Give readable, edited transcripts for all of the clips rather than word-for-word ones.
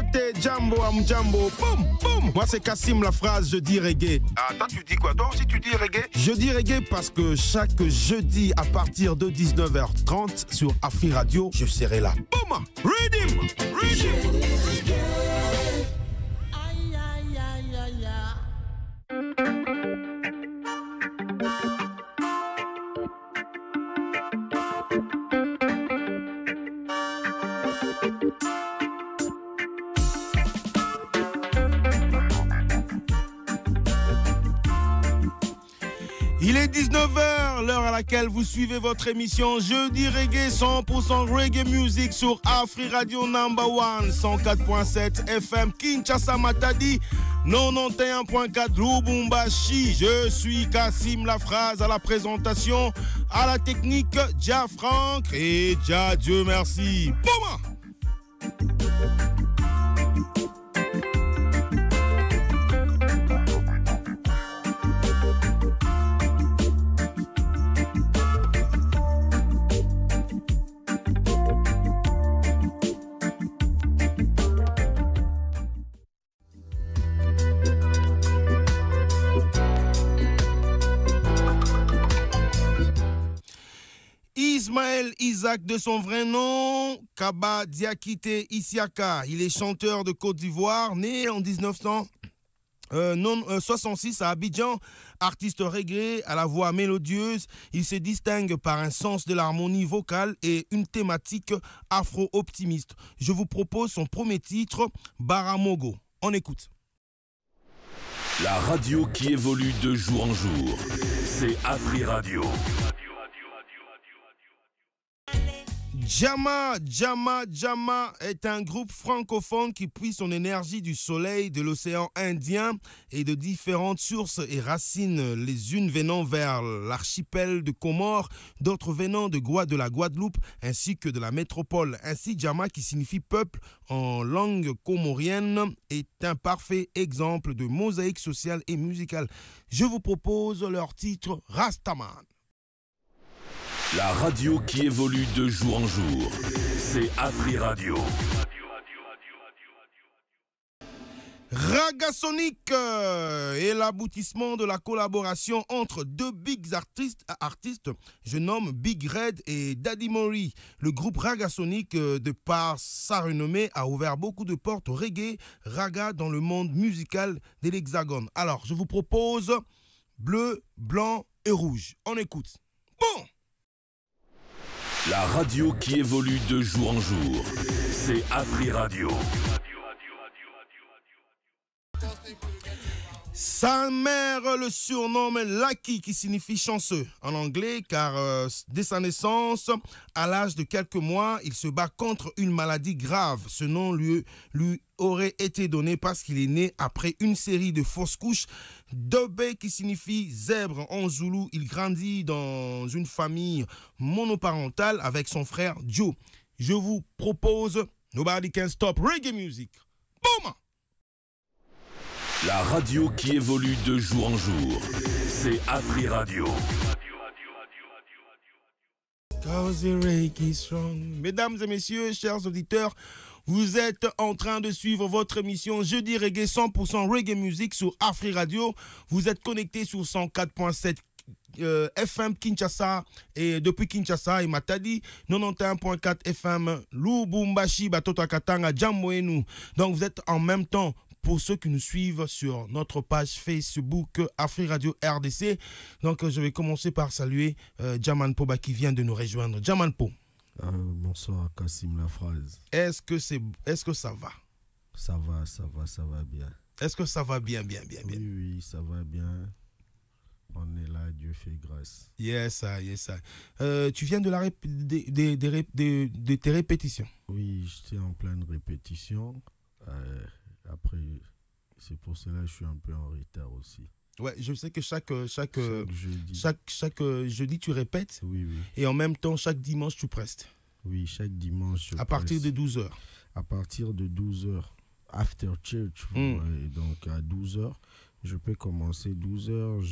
Côté Jambo Amjambo, boum, boum. Moi c'est Kassim la phrase, je dis reggae. Ah, toi tu dis quoi? Toi aussi tu dis reggae? Je dis reggae parce que chaque jeudi à partir de 19h30 sur Afri Radio, je serai là. Boum, Rhythm, Rhythm. Aïe, aïe, aïe, aïe, aïe. Il est 19h, l'heure à laquelle vous suivez votre émission Jeudi Reggae, 100% Reggae Music sur Afri Radio Number 1, 104.7 FM Kinshasa Matadi, 91.4 Lubumbashi. Je suis Kassim la phrase à la présentation, à la technique, Dia Franck et Dia Dieu merci. Boum! Ismaël Isaac de son vrai nom, Kaba Diakité Isiaka. Il est chanteur de Côte d'Ivoire, né en 1966 à Abidjan, artiste reggae à la voix mélodieuse. Il se distingue par un sens de l'harmonie vocale et une thématique afro-optimiste. Je vous propose son premier titre, Baramogo. On écoute. La radio qui évolue de jour en jour, c'est Afri Radio. Jama est un groupe francophone qui puise son énergie du soleil, de l'océan Indien et de différentes sources et racines, les unes venant vers l'archipel de Comores, d'autres venant de la Guadeloupe ainsi que de la métropole. Ainsi, Jama, qui signifie peuple en langue comorienne, est un parfait exemple de mosaïque sociale et musicale. Je vous propose leur titre Rastaman. La radio qui évolue de jour en jour, c'est Afri Radio. Raga Sonic est l'aboutissement de la collaboration entre deux big artistes, je nomme Big Red et Daddy Mori. Le groupe Raga Sonic, de par sa renommée, a ouvert beaucoup de portes au reggae, raga dans le monde musical de l'Hexagone. Alors, je vous propose bleu, blanc et rouge. On écoute. Bon! La radio qui évolue de jour en jour, c'est Afri Radio. Sa mère le surnomme Lucky, qui signifie chanceux en anglais, car dès sa naissance, à l'âge de quelques mois, il se bat contre une maladie grave. Ce nom lui aurait été donné parce qu'il est né après une série de fausses couches. Dobé, qui signifie zèbre en zoulou, il grandit dans une famille monoparentale avec son frère Joe. Je vous propose Nobody Can Stop Reggae Music. Boum! La radio qui évolue de jour en jour, c'est Afri Radio. Mesdames et messieurs, chers auditeurs, vous êtes en train de suivre votre émission Jeudi Reggae 100% Reggae Music sur Afri Radio. Vous êtes connectés sur 104.7 FM Kinshasa et depuis Kinshasa et Matadi, 91.4 FM Lubumbashi, Batoto Katanga, Jamboenu. Donc vous êtes en même temps. Pour ceux qui nous suivent sur notre page Facebook Afri Radio RDC, donc je vais commencer par saluer Jaman Po qui vient de nous rejoindre. Jaman Po. Bonsoir Kassim la phrase. Est-ce que ça va? Ça va bien. Est-ce que ça va bien? Oui, ça va bien. On est là, Dieu fait grâce. Yes, sir. Tu viens de tes répétitions? Oui, j'étais en pleine répétition. Après, c'est pour cela que je suis un peu en retard aussi. Ouais, je sais que chaque jeudi tu répètes. Oui. Et en même temps, chaque dimanche tu prestes. Oui, chaque dimanche. À partir de 12h. À partir de 12h, after church. Et donc à 12h, je peux commencer 12h,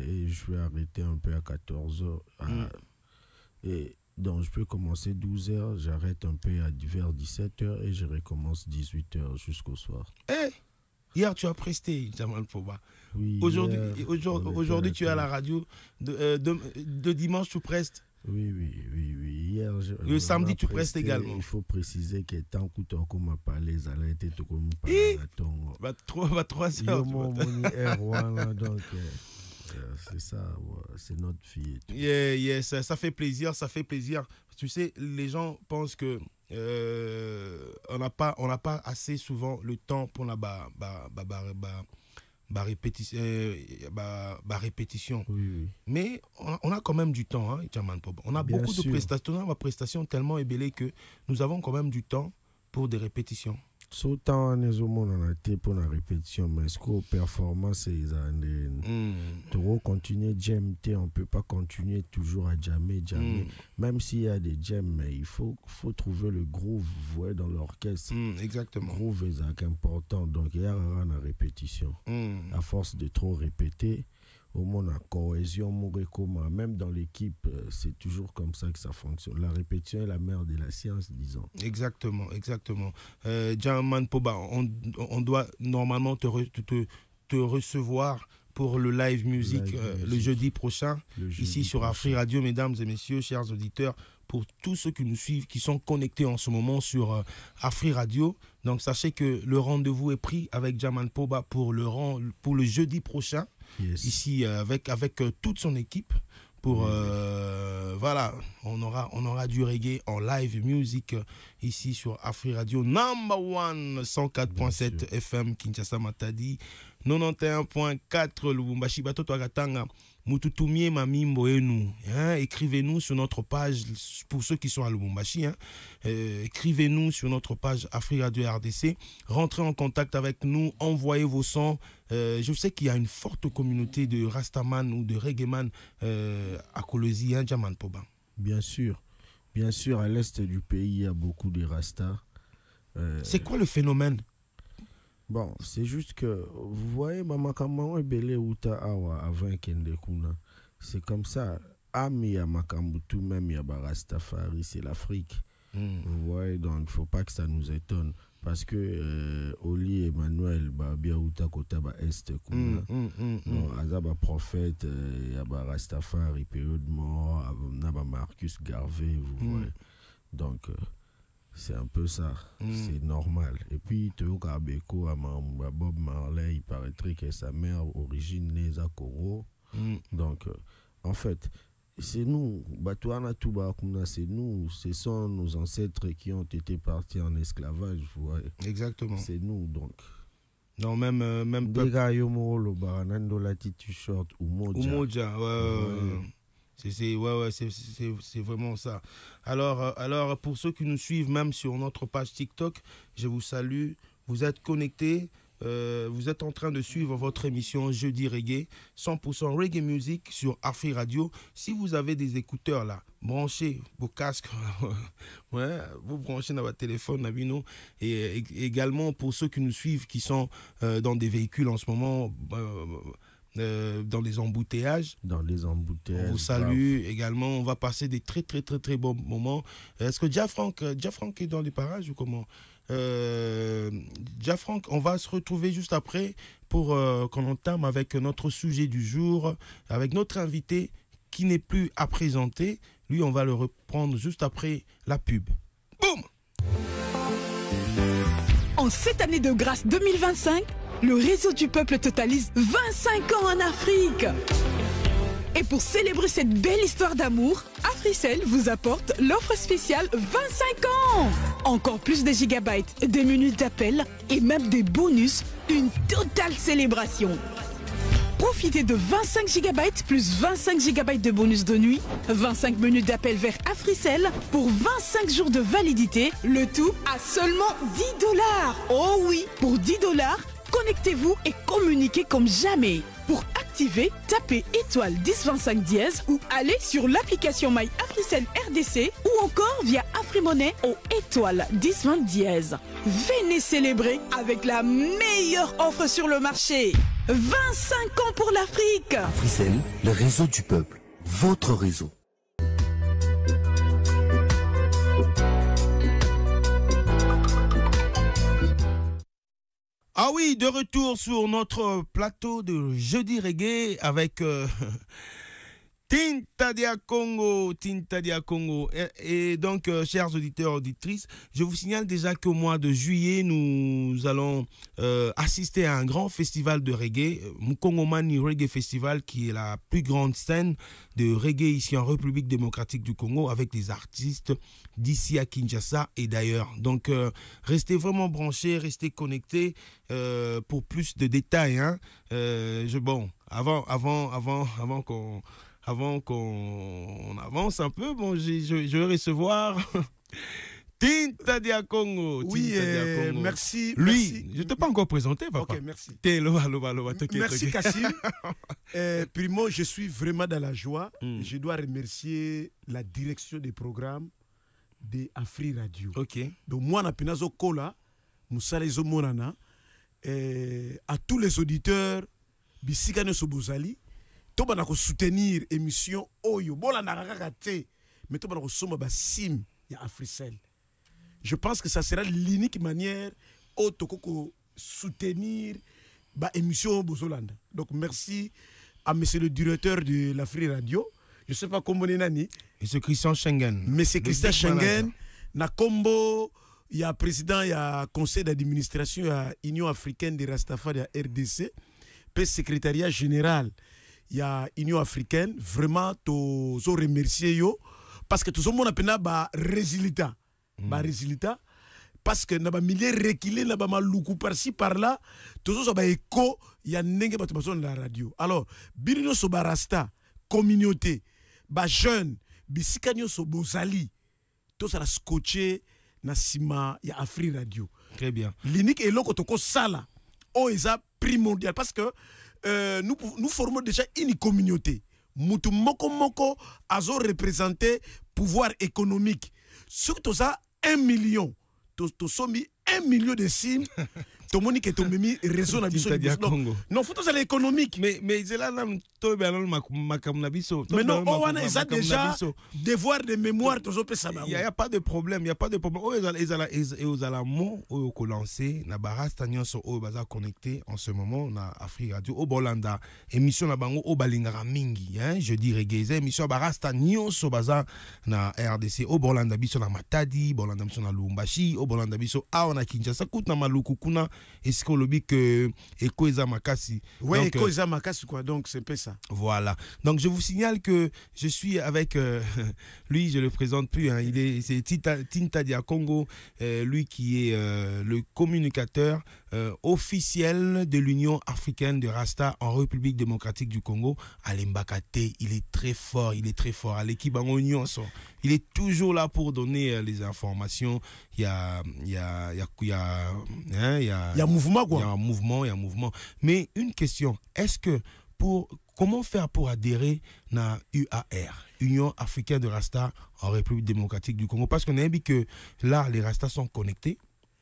et je vais arrêter un peu à 14h. Et Donc, je peux commencer 12h, j'arrête un peu vers 17h et je recommence 18h jusqu'au soir. Hier, tu as presté, Jamal Poba. Oui, aujourd'hui tu es à la radio. De dimanche, tu prestes. Oui. Hier, le samedi, tu prestes également. Il faut préciser que tant que tu as parlé, ça a été tout comme parler à ton. 3 heures. Donc, c'est ça, c'est notre fille. Ça fait plaisir, Tu sais, les gens pensent que on n'a pas assez souvent le temps pour la répétition. Oui. Mais on a quand même du temps, hein, Jamal Poba. On a Bien beaucoup sûr. de prestations, ma prestation tellement ébellée que nous avons quand même du temps pour des répétitions. Sautant on a été pour la répétition, mais ce que performance trop continuer jammer, on peut pas continuer toujours à jammer. Même s'il y a des jams, mais il faut trouver le groove dans l'orchestre. Exactement. Groove est important, donc il y a la répétition. À force de trop répéter, au moins la cohésion, même dans l'équipe, c'est toujours comme ça que ça fonctionne. La répétition est la mère de la science, disons. Exactement. Jamal Poba, on doit normalement te recevoir pour le live musique le jeudi prochain, ici sur Afri Radio, mesdames et messieurs, chers auditeurs, pour tous ceux qui nous suivent, qui sont connectés en ce moment sur Afri Radio. Donc sachez que le rendez-vous est pris avec Jamal Poba pour le jeudi prochain. Yes. Ici avec toute son équipe pour voilà, on aura du reggae en live music ici sur Afri Radio number 1 104.7 FM Kinshasa Matadi 91.4 Lubumbashi Bato Toagatanga Mututumie Mamimbo Enu. Écrivez-nous sur notre page pour ceux qui sont à Lubumbashi. Écrivez-nous sur notre page Afri Radio RDC. Rentrez en contact avec nous, envoyez vos sons. Je sais qu'il y a une forte communauté de Rastaman ou de Reggaeman à Kolosi, Jamal Poba. Bien sûr, à l'est du pays, il y a beaucoup de Rastas. C'est quoi le phénomène? Bon, c'est juste que, vous voyez, Mama Kamao et Bele Uta Awa avant Kende Kuna. C'est comme ça. Ami ya Makambutu, même ya Rastafari, c'est l'Afrique. Vous voyez, donc il ne faut pas que ça nous étonne. Parce que Oli Emmanuel, Babia Uta Kota ba Est Kuna. Azaba prophète, ya Rastafari, période mort, Naba Marcus Garvey, vous voyez. Donc, c'est un peu ça, c'est normal. Et puis, Théo Kabeko, Bob Marley, il paraîtrait que sa mère, origine née à Koro. Donc, en fait, c'est nous, Batouana Touba, c'est nous, ce sont nos ancêtres qui ont été partis en esclavage, vous voyez. Exactement. C'est nous, donc. Non, même Dega Yomo, le Baranando, la t-shirt, Umoja, c'est vraiment ça. Alors, pour ceux qui nous suivent, même sur notre page TikTok, je vous salue. Vous êtes connectés. Vous êtes en train de suivre votre émission Jeudi Reggae, 100% Reggae Music sur Afri Radio. Si vous avez des écouteurs là, branchez vos casques, vous branchez dans votre téléphone, Nabino. Et également pour ceux qui nous suivent, qui sont dans des véhicules en ce moment, dans les embouteillages. On vous salue également. On va passer des très bons moments. Est-ce que Jafrank est dans les parages ou comment? Jafrank, on va se retrouver juste après pour qu'on entame avec notre sujet du jour, avec notre invité qui n'est plus à présenter. Lui, on va le reprendre juste après la pub. Boum! En cette année de grâce 2025, le réseau du peuple totalise 25 ans en Afrique. Et pour célébrer cette belle histoire d'amour, Africell vous apporte l'offre spéciale 25 ans. Encore plus de gigabytes, des minutes d'appel et même des bonus, une totale célébration. Profitez de 25 gigabytes plus 25 gigabytes de bonus de nuit, 25 minutes d'appel vers Africell pour 25 jours de validité, le tout à seulement $10. Oh oui, pour $10, connectez-vous et communiquez comme jamais. Pour activer, tapez étoile 1025 dièse ou allez sur l'application My Africell RDC ou encore via AfriMoney au étoile 1020 dièse. Venez célébrer avec la meilleure offre sur le marché. 25 ans pour l'Afrique. Africell, le réseau du peuple. Votre réseau. Ah oui, de retour sur notre plateau de Jeudi Reggae avec Tinta Dia Congo. Et donc, chers auditeurs, auditrices, je vous signale déjà qu'au mois de juillet, nous allons assister à un grand festival de reggae, Mukongomani Reggae Festival, qui est la plus grande scène de reggae ici en République démocratique du Congo, avec des artistes d'ici à Kinshasa et d'ailleurs. Donc, restez vraiment branchés, restez connectés pour plus de détails. Hein. Avant qu'on avance un peu, bon, je vais recevoir Tinta Dia Congo. Oui, merci. Lui, merci. je ne t'ai pas encore présenté, papa. Ok, merci. Merci, Kassim. Primo, je suis vraiment dans la joie. Je dois remercier la direction des programmes de Afri Radio. Ok. Donc, moi, na Pinazo Kola, Moussalezo Monana, à tous les auditeurs, Bissikane Sobozali, toba na ko soutenir émission Oyo. Bola na kakate, mais toba na ko soma ba sim ya Africell. Je pense que ça sera l'unique manière au toko soutenir ba émission Bozolanda. Donc merci à monsieur le directeur de l'Afri Radio. Je sais pas comment on est nani. Monsieur Christian Schengen. Monsieur Christian Schengen, na combo, il y a président, il y a conseil d'administration, il y a Union africaine des Rastafari, il y a RDC, puis secrétariat général. Il y a Union africaine, vraiment, tous remercier yo parce que tout le monde a pena ba résultat. Ba résultat parce que na ba milliers reculé na ba maluku par-ci par-là, tous ça ba écho, il y a nenge ba tubason la radio. Alors, birino so barasta communauté, ba jeune, bisikanyo so bozali, tout ça la scotché na sima ya Afri Radio. Très bien. L'unique et l'autre toko sala, o eza primordial parce que nous formons déjà une communauté. Moutou moko azo représenté pouvoir économique. Surtout ça, 1 million. Tu sommes 1 million de signes. Tout le monde qui est mis réseau na biso. Non, faut ça l'économique. Mais c'est là mais non, on a déjà devoir de mémoire. Il n'y a pas de problème. Il n'y a pas de problème. Ils ont lancé na barasta nyonso o baza connecté en ce moment na Afri Radio au Bolanda émission na bango o balingara mingi hein je dis reggae émission barasta nyonso baza na RDC au Bolanda biso na Matadi Bolanda biso na Lumbashi au Bolanda biso a on a Kinshasa kuna maluku kuna est-ce qu'on lobby que Ekoza Makasi. Ouais, Ekoza Makasi quoi, donc c'est un peu ça. Voilà. Donc je vous signale que je suis avec lui, je le présente plus hein, c'est Tinta Dia Congo, lui qui est le communicateur officiel de l'Union africaine de Rasta en République démocratique du Congo. Alembakate, il est très fort à l'équipe en Union. Il est toujours là pour donner les informations. Il y a mouvement quoi. Il y a un mouvement. Mais une question, est-ce que comment faire pour adhérer à UAR, Union africaine de Rasta en République démocratique du Congo? Parce qu'on a vu que là, les Rastas sont connectés.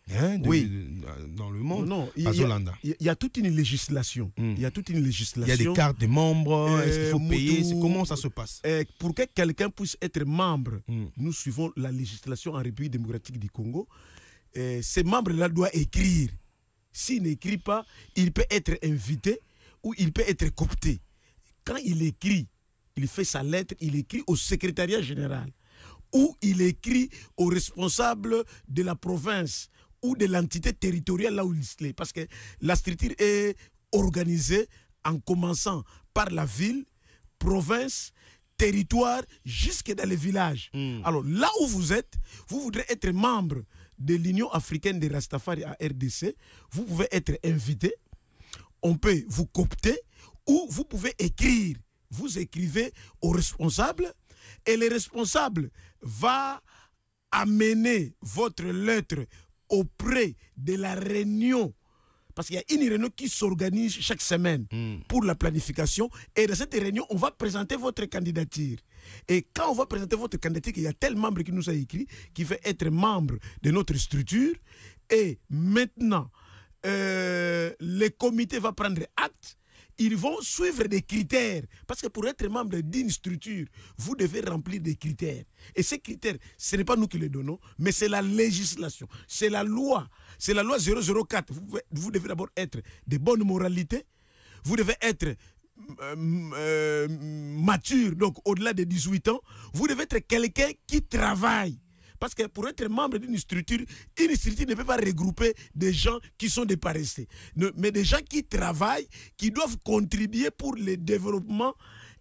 Dans le monde. Non, il y a toute une législation. Il y a toute une législation. Il y a des cartes de membres. Est-ce qu'il faut payer? Comment ça se passe? Pour que quelqu'un puisse être membre, nous suivons la législation en République démocratique du Congo. Ces membres-là doivent écrire. S'il n'écrit pas, il peut être invité ou il peut être coopté. Quand il écrit, il fait sa lettre, il écrit au secrétariat général ou il écrit au responsable de la province ou de l'entité territoriale là où il est. Parce que la structure est organisée en commençant par la ville, province, territoire, jusque dans les villages. Alors là où vous êtes, vous voudrez être membre de l'Union africaine des Rastafari à RDC, vous pouvez être invité, on peut vous coopter ou vous pouvez écrire. Vous écrivez au responsable et le responsable va amener votre lettre auprès de la réunion. Parce qu'il y a une réunion qui s'organise chaque semaine pour la planification. Et dans cette réunion, on va présenter votre candidature. Et quand on va présenter votre candidature, il y a tel membre qui nous a écrit, qui veut être membre de notre structure. Et maintenant, le comité va prendre acte. ils vont suivre des critères. Parce que pour être membre d'une structure, vous devez remplir des critères. Et ces critères, ce n'est pas nous qui les donnons, mais c'est la législation. C'est la loi. C'est la loi 004. Vous devez d'abord être de bonne moralité. Vous devez être mature, donc au-delà de 18 ans. Vous devez être quelqu'un qui travaille. Parce que pour être membre d'une structure ne peut pas regrouper des gens qui sont des paresseux, mais des gens qui travaillent, qui doivent contribuer pour le développement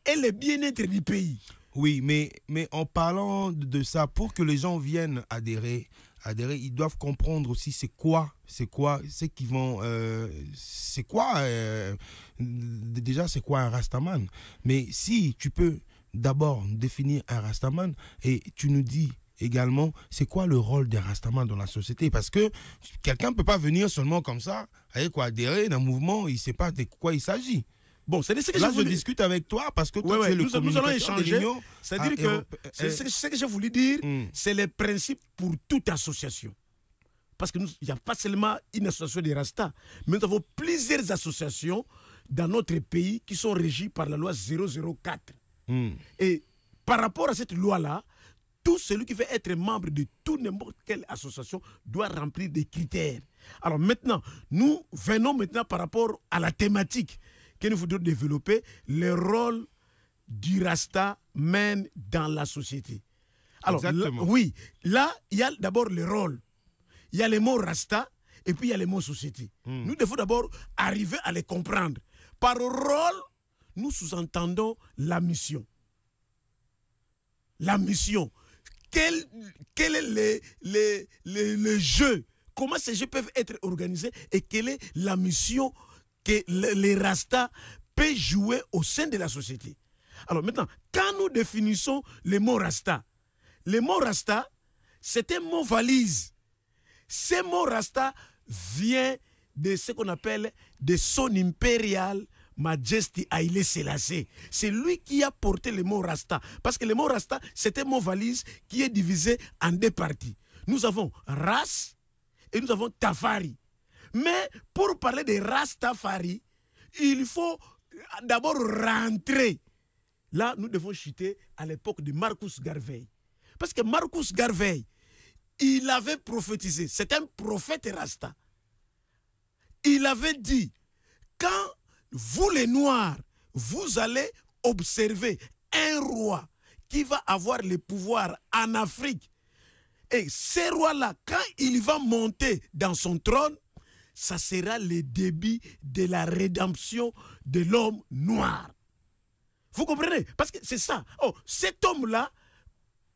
et le bien-être du pays. Oui, mais en parlant de ça, pour que les gens viennent adhérer, ils doivent comprendre aussi c'est quoi déjà c'est quoi un Rastaman. Mais si tu peux d'abord définir un Rastaman et tu nous dis également, c'est quoi le rôle des Rastaman dans la société? Parce que quelqu'un ne peut pas venir seulement comme ça, adhérer d'un mouvement, il ne sait pas de quoi il s'agit. Bon, c'est ce que là, je discute avec toi parce que toi, tu es le communicateur. Nous allons échanger. C'est-à-dire que ce que j'ai voulu dire, c'est les principes pour toute association. Parce qu'il n'y a pas seulement une association des Rastas, mais nous avons plusieurs associations dans notre pays qui sont régies par la loi 004. Et par rapport à cette loi-là, tout celui qui veut être membre de toute n'importe quelle association doit remplir des critères. Alors maintenant, nous venons maintenant par rapport à la thématique que nous voudrions développer, le rôle du Rasta mène dans la société. Alors, oui, là, il y a d'abord le rôle. Il y a les mots Rasta et puis il y a les mots société. Nous devons d'abord arriver à les comprendre. Par rôle, nous sous-entendons la mission. La mission. Quel est le jeu? Comment ces jeux peuvent être organisés et quelle est la mission que les Rastas peuvent jouer au sein de la société? Alors maintenant, quand nous définissons les mots Rasta, c'est un mot valise. Ce mot Rasta vient de ce qu'on appelle de son impérial Majesty Haïlé Sélassié. C'est lui qui a porté le mot Rasta. Parce que le mot Rasta, c'est un mot valise qui est divisé en deux parties. Nous avons Ras et nous avons Tafari. Mais pour parler de Rastafari, il faut d'abord rentrer. Là, nous devons chuter à l'époque de Marcus Garvey. Parce que Marcus Garvey, il avait prophétisé. C'est un prophète Rasta. Il avait dit, quand vous les Noirs, vous allez observer un roi qui va avoir le pouvoir en Afrique. Et ce roi-là, quand il va monter dans son trône, ça sera le début de la rédemption de l'homme noir. Vous comprenez? Parce que c'est ça. Oh, cet homme-là,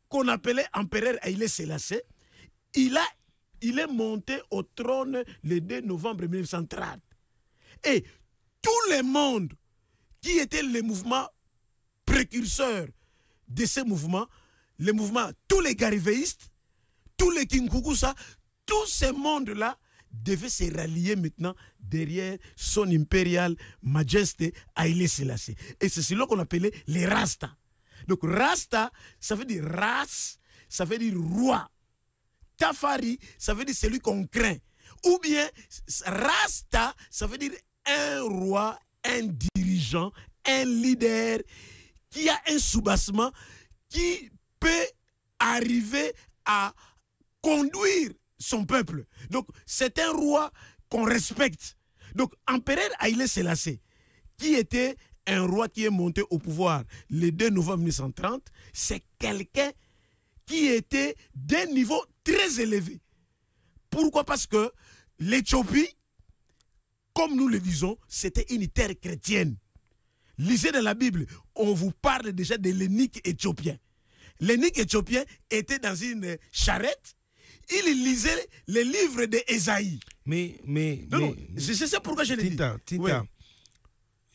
qu'on appelait empereur Haïlé Sélassié, il est monté au trône le 2 novembre 1930. Et tout le monde qui était le mouvement précurseur de ce mouvement, tous les garivéistes, tous les Kinkukusa, tout ce monde-là devait se rallier maintenant derrière son impérial Majesté Haïlé Sélassié. Et c'est celui qu'on appelait les Rastas. Donc Rasta, ça veut dire race, ça veut dire roi. Tafari, ça veut dire celui qu'on craint. Ou bien Rasta, ça veut dire un roi, un dirigeant, un leader qui a un soubassement qui peut arriver à conduire son peuple. Donc, c'est un roi qu'on respecte. Donc, empereur Haïlé Sélassié, qui était un roi qui est monté au pouvoir le 2 novembre 1930, c'est quelqu'un qui était d'un niveau très élevé. Pourquoi? Parce que l'Éthiopie, comme nous le disons, c'était une terre chrétienne. Lisez dans la Bible, on vous parle déjà de l'eunuque éthiopien. L'eunuque éthiopien était dans une charrette, il lisait les livres d'Ésaïe. C'est ça pourquoi je l'ai dit. Tita, ouais.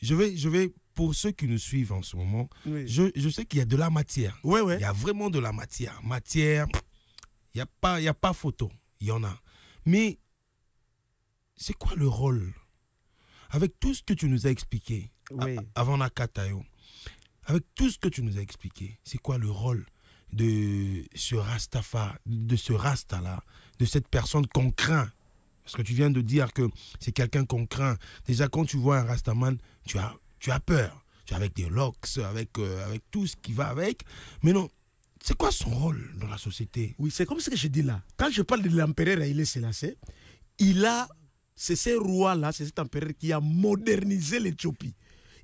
je vais, pour ceux qui nous suivent en ce moment, oui. je sais qu'il y a de la matière. Ouais. Il y a vraiment de la matière. Il n'y a pas photo, il y en a. Mais c'est quoi le rôle? Avec tout ce que tu nous as expliqué, oui. Avant Nakatayo, avec tout ce que tu nous as expliqué, c'est quoi le rôle de ce Rasta-là, de cette personne qu'on craint? Parce que tu viens de dire que c'est quelqu'un qu'on craint. Déjà, quand tu vois un Rastaman, tu as peur. Tu es avec des locks, avec tout ce qui va avec. Mais non, c'est quoi son rôle dans la société? Oui, c'est comme ce que je dis là. Quand je parle de l'empereur Haïlé Sélassié, c'est ce roi-là, c'est cet empereur qui a modernisé l'Éthiopie.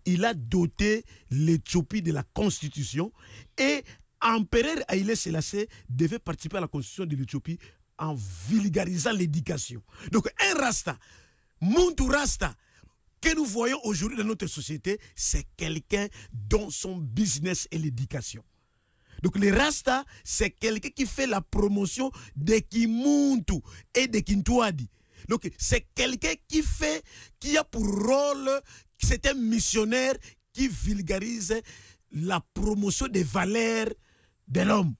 Il a doté l'Éthiopie de la constitution et l'empereur Haïlé Sélassié devait participer à la constitution de l'Éthiopie en vulgarisant l'éducation. Donc un Rasta, Muntu Rasta, que nous voyons aujourd'hui dans notre société, c'est quelqu'un dont son business est l'éducation. Donc le Rasta, c'est quelqu'un qui fait la promotion de Kimuntu et de Kintouadi. Donc c'est quelqu'un qui a pour rôle, c'est un missionnaire qui vulgarise la promotion des valeurs de l'homme.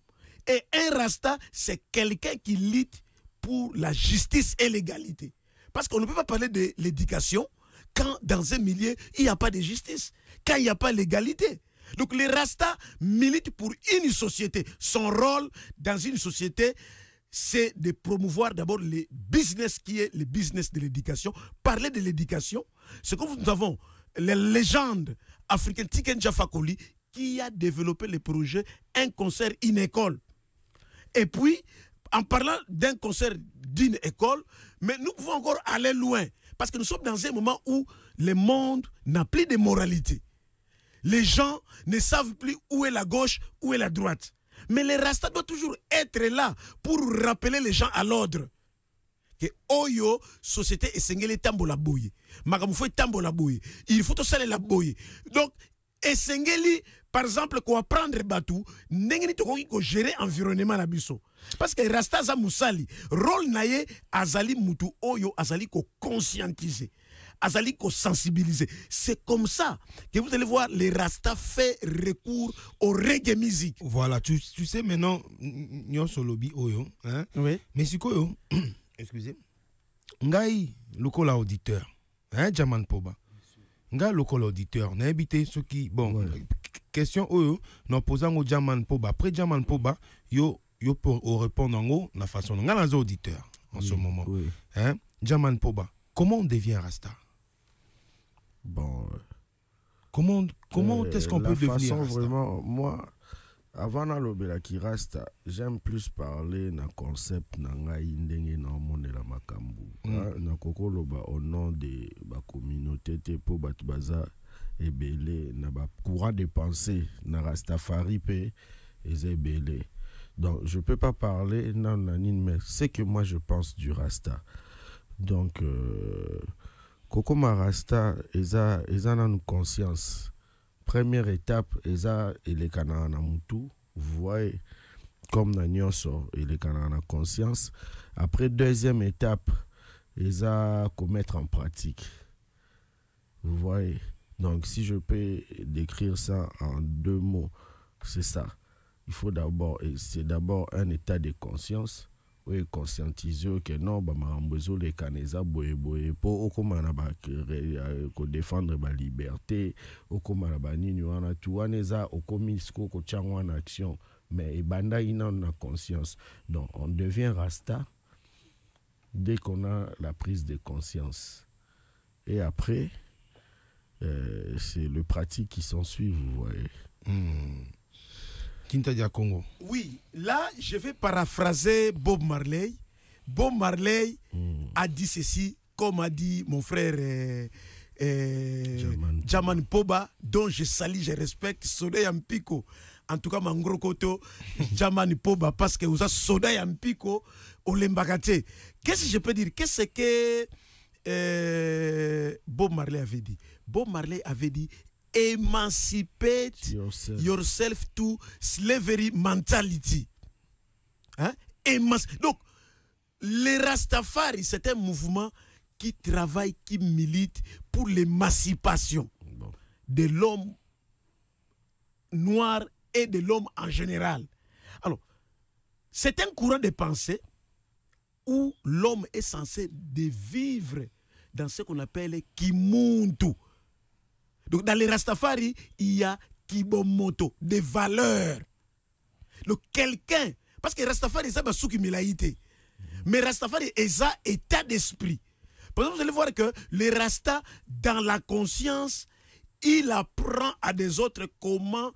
Et un Rasta, c'est quelqu'un qui lutte pour la justice et l'égalité. Parce qu'on ne peut pas parler de l'éducation quand dans un milieu, il n'y a pas de justice, quand il n'y a pas l'égalité. Donc les Rastas militent pour une société. Son rôle dans une société, c'est de promouvoir d'abord le business qui est le business de l'éducation. Parler de l'éducation, c'est comme nous avons les légendes africaines, Tiken Jah Fakoly, qui a développé le projet Un concert, une école. Et puis, en parlant d'un concert d'une école, mais nous pouvons encore aller loin. Parce que nous sommes dans un moment où le monde n'a plus de moralité. Les gens ne savent plus où est la gauche, où est la droite. Mais les Rastas doivent toujours être là pour rappeler les gens à l'ordre. Que Oyo, société, esengeli tambo la boye. Makamufo tambo la boye. Il faut tout ça la boye. Donc, esengeli, par exemple, qu'on apprendre batou, n'engeni to ko gérer environnement la biso. Parce que Rasta za musali, rôle naye azali mutu Oyo azali ko conscientiser. Azali ko sensibiliser. C'est comme ça que vous allez voir les Rastas fait recours au reggae music. Voilà, tu sais maintenant, nyo solobi Oyo, hein? Oui. Mais c'est quoi Oyo? Excusez. Ngai, lokola auditeur, hein, Jaman Poba. Ngai, lokola auditeur, n'a habité ceux qui, bon, ouais. Question Oyo, nous posons au Jaman Poba. Après Jaman Poba, yo pour répondre en haut, la façon, ngai les auditeurs en ce moment. Oui. Hein, Jaman Poba, comment on devient Rasta? Bon. Comment est-ce qu'on peut devenir Rasta? Vraiment, moi, avant d'alobela qui Rasta, j'aime plus parler d'un concept nanga indenge na monde la makambu. Na kokoloba au nom de la communauté pour batbaza et belé na ba courant de pensée na Rastafari pe et belé. Donc je peux pas parler non mais c'est que moi je pense du Rasta. Donc Kokoma Rasta eza na nous conscience. Première étape, eza ele kana na mutu, vous voyez, comme na nyonso ele kana na conscience. Après deuxième étape, eza commettre en pratique. Vous voyez. Donc si je peux décrire ça en deux mots, c'est ça. Il faut d'abord, c'est d'abord un état de conscience. Oui, conscientiser que non, bah marambozo les canesa boye pour okomana ba ko défendre ma liberté, okomana ba nini wana tuaneza okomisko ko changwa en action, mais banda ina na conscience. Donc on devient Rasta dès qu'on a la prise de conscience. Et après c'est le pratique qui s'ensuit, vous voyez. Kintadia Congo. Oui, là, je vais paraphraser Bob Marley. Bob Marley a dit ceci, comme a dit mon frère Jaman Poba, dont je salue, je respecte, Soda Yampiko. En tout cas, Mangro Koto, Jaman Poba, parce que vous avez Soda Yampiko au Lembagate. Qu'est-ce que je peux dire? Qu'est-ce que Bob Marley avait dit? Bob Marley avait dit emancipate yourself to slavery mentality. Hein? Donc, les Rastafari, c'est un mouvement qui travaille, qui milite pour l'émancipation de l'homme noir et de l'homme en général. Alors, c'est un courant de pensée où l'homme est censé de vivre dans ce qu'on appelle Kimuntu. Donc dans les Rastafari, il y a Kibomoto, des valeurs. Donc quelqu'un, parce que Rastafari, c'est pas souki milaïté. Mais Rastafari est ça état d'esprit. Par exemple, vous allez voir que le Rasta, dans la conscience, il apprend à des autres comment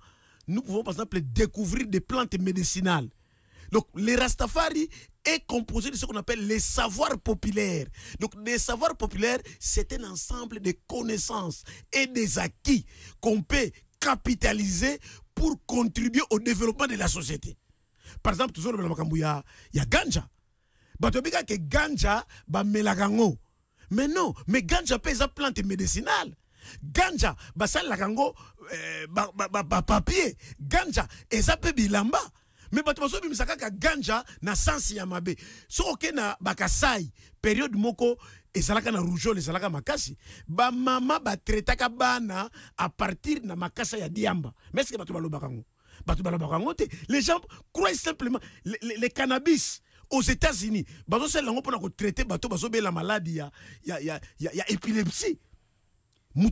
nous pouvons, par exemple, découvrir des plantes médicinales. Donc, le Rastafari est composé de ce qu'on appelle les savoirs populaires. Donc, les savoirs populaires, c'est un ensemble de connaissances et des acquis qu'on peut capitaliser pour contribuer au développement de la société. Par exemple, toujours le Makambuya, il y a ganja. Batobika que ganja ba melagango. Mais non, mais ganja peut être plante médicinale. Ganja ba sal lagango ba papier. Ganja et ça peut bilamba. Mais batobaso bimisaka ka ganja na sensi ya mabe. So ok na bakasai période moko ezalaka na rougeole ezalaka makasi. Ba mama ba traitaka bana à partir na makasa ya diamba. Mais est-ce que bato balobakango? Les gens croient simplement les cannabis aux États-Unis. C'est pour traiter la maladie. Il y a épilepsie. Moi,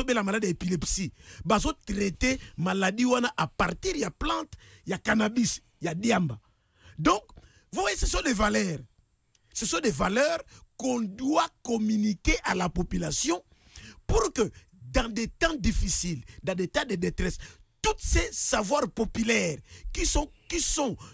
la maladie d'épilepsie. Bazo traiter maladie à partir il y a plante, il y a cannabis, il y a diamba. Donc, vous voyez, ce sont des valeurs. Ce sont des valeurs qu'on doit communiquer à la population pour que dans des temps difficiles, dans des temps de détresse, tous ces savoirs populaires qui sont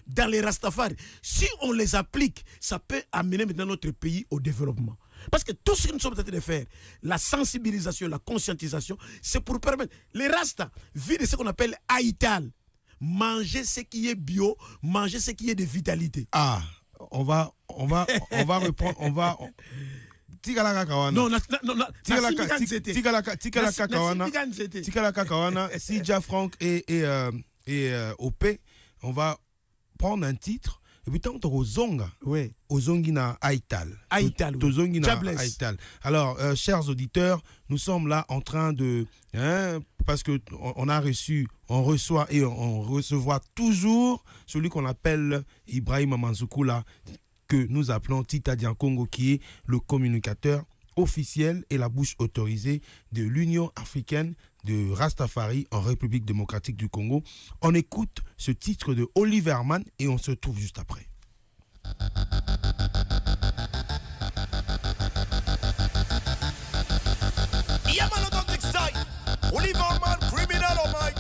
dans les Rastafari, si on les applique, ça peut amener maintenant notre pays au développement. Parce que tout ce que nous sommes en train de faire, la sensibilisation, la conscientisation, c'est pour permettre les Rastas vivent de ce qu'on appelle Aïtal. Manger ce qui est bio, manger ce qui est de vitalité. Ah, on va reprendre, on va... Non, Sidja Frank et OP, on va prendre un titre et puis tant au Zonga. Oui. Au Zongina Aïtal. Aïtal. Aïtal. Alors, chers auditeurs, nous sommes là en train de parce que on reçoit et on recevra toujours celui qu'on appelle Ibrahim Manzoukula, que nous appelons Tita Diankongo, qui est le communicateur officiel et la bouche autorisée de l'Union africaine de Rastafari en République démocratique du Congo. On écoute ce titre de Oliver Mann et on se retrouve juste après. Oliver Mann, criminal oh my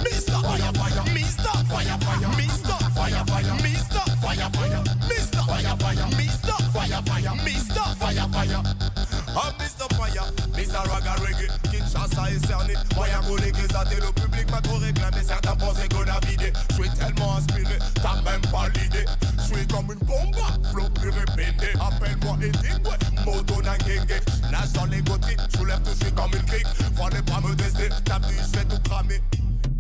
Mr. Fire Fire, Mr. Fire Fire, Mr. Fire Fire, Mr. Fire Fire, Mr. Fire Fire, Mr. Fire Fire, Mr. Fire Fire. I'm Mr. Fire, Mr. Raga Reggae, Kinshasa est cerné. Moyen collègue, ça le public m'a trop réclamé. Certains pensaient qu'on a vidé. Je suis tellement inspiré, t'as même pas l'idée. Je suis comme une bombe, flot plus répété. Appelle-moi Edingwe, moto nangenge. Nage dans les gothiques, je soulève tout, je suis comme une crique. Fallait pas me tester, t'as vu, je vais tout cramer.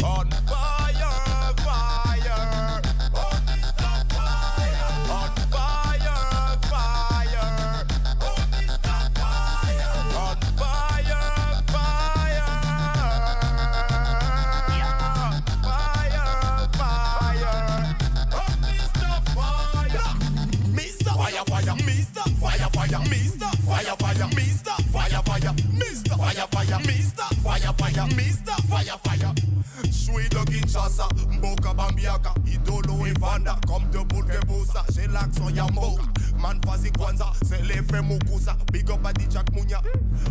On fire, fire. On Mr. Fire. On fire, fire. On Mr. Fire. On fire, fire. Fire, fire. On Mr. Fire. Mr. Fire, fire. Mr. Fire, fire. Mr. Fire, fire. Mr. Fire, fire. Mr. Fire, fire. Mr. Fire, fire. Mr. Fire, fire. Suis de Kinshasa, Mboka Bambiaka, Idolo et Vanda, comme de boules que Boussa, j'ai l'accent Yamboka, Man Fazi Kwanza, c'est l'effet Mokusa, Big up à Dijak Mounia,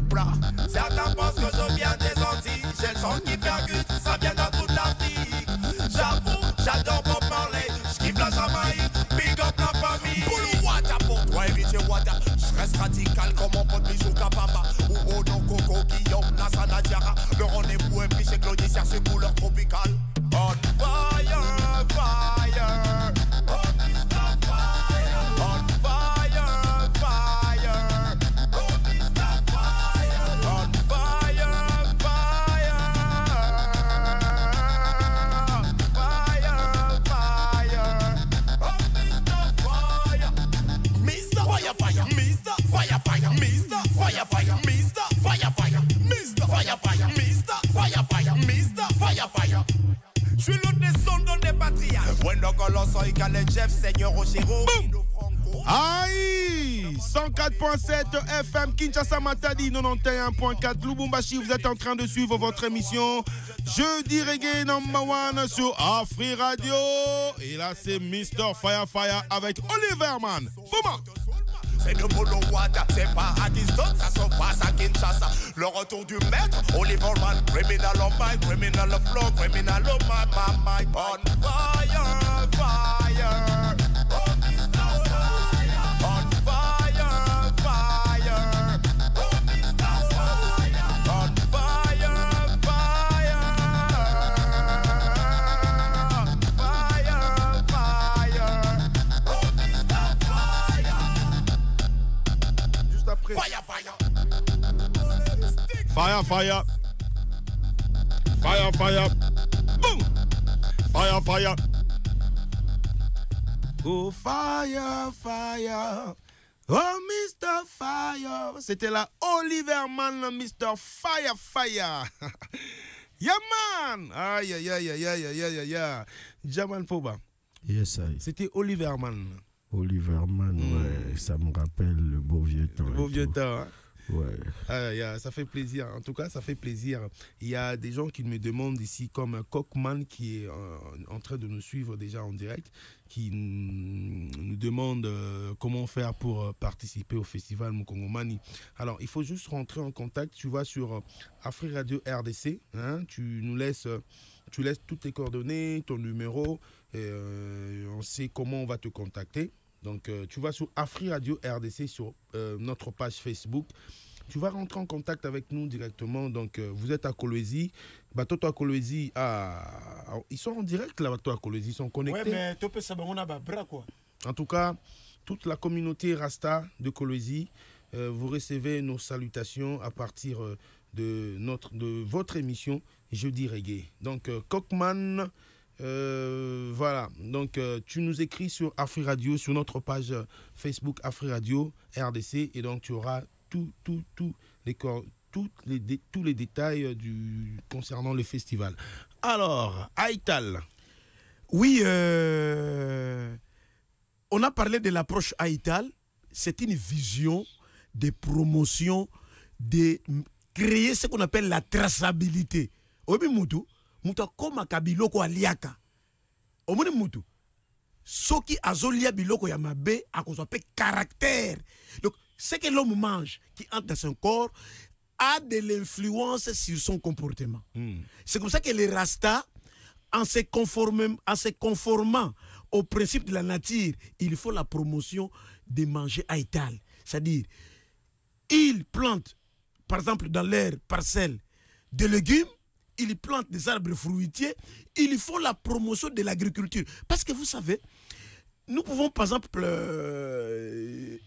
Bra. Certains pensent que je viens des Antilles, j'ai le sang qui percute, ça vient dans toute l'Afrique. J'avoue, j'adore Bob Marley, j'kiffe la Jamaïque, big up la famille. Boulou Wata pour toi, héritier Wata, j'reste radical comme mon pote Bijou Kabamba, ou Odo Coco, Guillaume, Nassana Diara, le rendez-vous est pris chez Claudie, cherche couleur tropicale. On fire, fire. On Mr. Fire. On fire, fire. On Mr. Fire. On fire, fire. Fire, fire. On Mr. Fire. Mr. Fire, fire. Mr. Fire, fire. Mr. Fire, fire. Mr. Fire, fire. Mr. Fire, fire. Mr. Fire, fire. Mr. Fire, fire. Je suis l'autre des sons dans des patriarches. When the colors sont égalés, Jeff, Seigneur Rochero, Franco. Aïe 104.7 FM Kinshasa Matadi 91.4 Lubumbashi. Vous êtes en train de suivre votre émission Jeudi Reggae #1 sur Afri Radio. Et là c'est Mr. Fire Fire avec Oliver Man. Bouma. C'est de Bolo Wada, c'est pas à distance, ça se passe à Kinshasa. Le retour du maître, Oliver Man, criminal on my, criminal on flow, criminal on my, on fire, fire. Oh, Mr. Fire. On fire, fire. Oh, Mr. Fire. On fire, fire. Fire, fire. Oh, Mr. Fire. Juste après. Fire, fire. Fire, fire. Fire, fire. Boom. Fire, fire. Oh, fire, fire. Oh, Mr. Fire. C'était la Oliver Man, Mr. Fire, fire. Yeah, man. Aïe, aïe, aïe, aïe, aïe, aïe, aïe, aïe. Jaman Foba. Yes, I. C'était Oliver Man. Oliver Man, ouais, ça me rappelle le beau vieux temps. Le beau vieux temps, hein? Ouais. Ça fait plaisir. En tout cas, ça fait plaisir. Il y a des gens qui me demandent ici, comme Cockman qui est en train de nous suivre déjà en direct, qui nous demande comment faire pour participer au festival Mukongomani. Alors, il faut juste rentrer en contact. Tu vas sur Afri Radio RDC. Hein, tu laisses toutes tes coordonnées, ton numéro. Et, on sait comment on va te contacter. Donc, tu vas sur Afri Radio RDC sur notre page Facebook. Tu vas rentrer en contact avec nous directement. Donc, vous êtes à Kolwezi. Toto à Kolwezi, ils sont en direct là, Toto à Kolwezi, ils sont connectés. Ouais, mais tu peux savoir, on a bras quoi. En tout cas, toute la communauté Rasta de Kolwezi, vous recevez nos salutations à partir de votre émission Jeudi Reggae. Donc, Cockman. Voilà, donc tu nous écris sur Afri Radio, sur notre page Facebook Afri Radio RDC, et donc tu auras tous les détails concernant le festival. Alors, Aïtal. Oui, on a parlé de l'approche Aïtal. C'est une vision de promotion, de créer ce qu'on appelle la traçabilité. Obi Moutou. Muta koma kabiloko aliaka. Omone mutu. Soki azolia biloko ya mabe a qu'on s'appelle caractère. Donc, ce que l'homme mange qui entre dans son corps a de l'influence sur son comportement. C'est comme ça que les Rastas, en se conformant au principe de la nature, il faut la promotion de manger aïtal. C'est-à-dire, ils plantent, par exemple, dans leur parcelle, des légumes. Ils plantent des arbres fruitiers, il faut la promotion de l'agriculture. Parce que vous savez, nous pouvons par exemple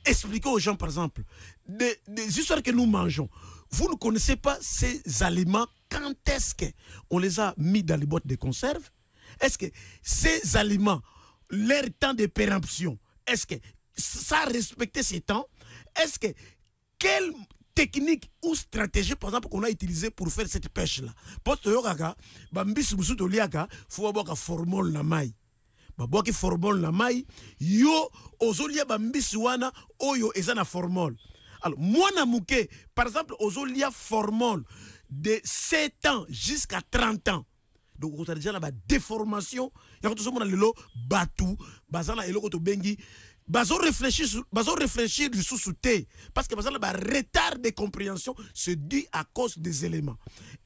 expliquer aux gens par exemple des histoires que nous mangeons. Vous ne connaissez pas ces aliments, quand est-ce qu'on les a mis dans les boîtes de conserve? Est-ce que ces aliments, leur temps de péremption, est-ce que ça a respecté ces temps? Est-ce que quel technique ou stratégie, par exemple, qu'on a utilisé pour faire cette pêche-là? Parce que bambis musuto liaka, faut avoir formol na mai. Babo ki formol na mai, yo ozolia bambis wana oyo ezana formol. Alors, moi na mouke, par exemple, ozolia formol de 7 ans jusqu'à 30 ans. Donc, on a déjà la déformation. Il y a tout ce monde lelo batou, bazana eloko to bengi. Bazo réfléchir sous thé parce que le retard de compréhension se dit à cause des éléments.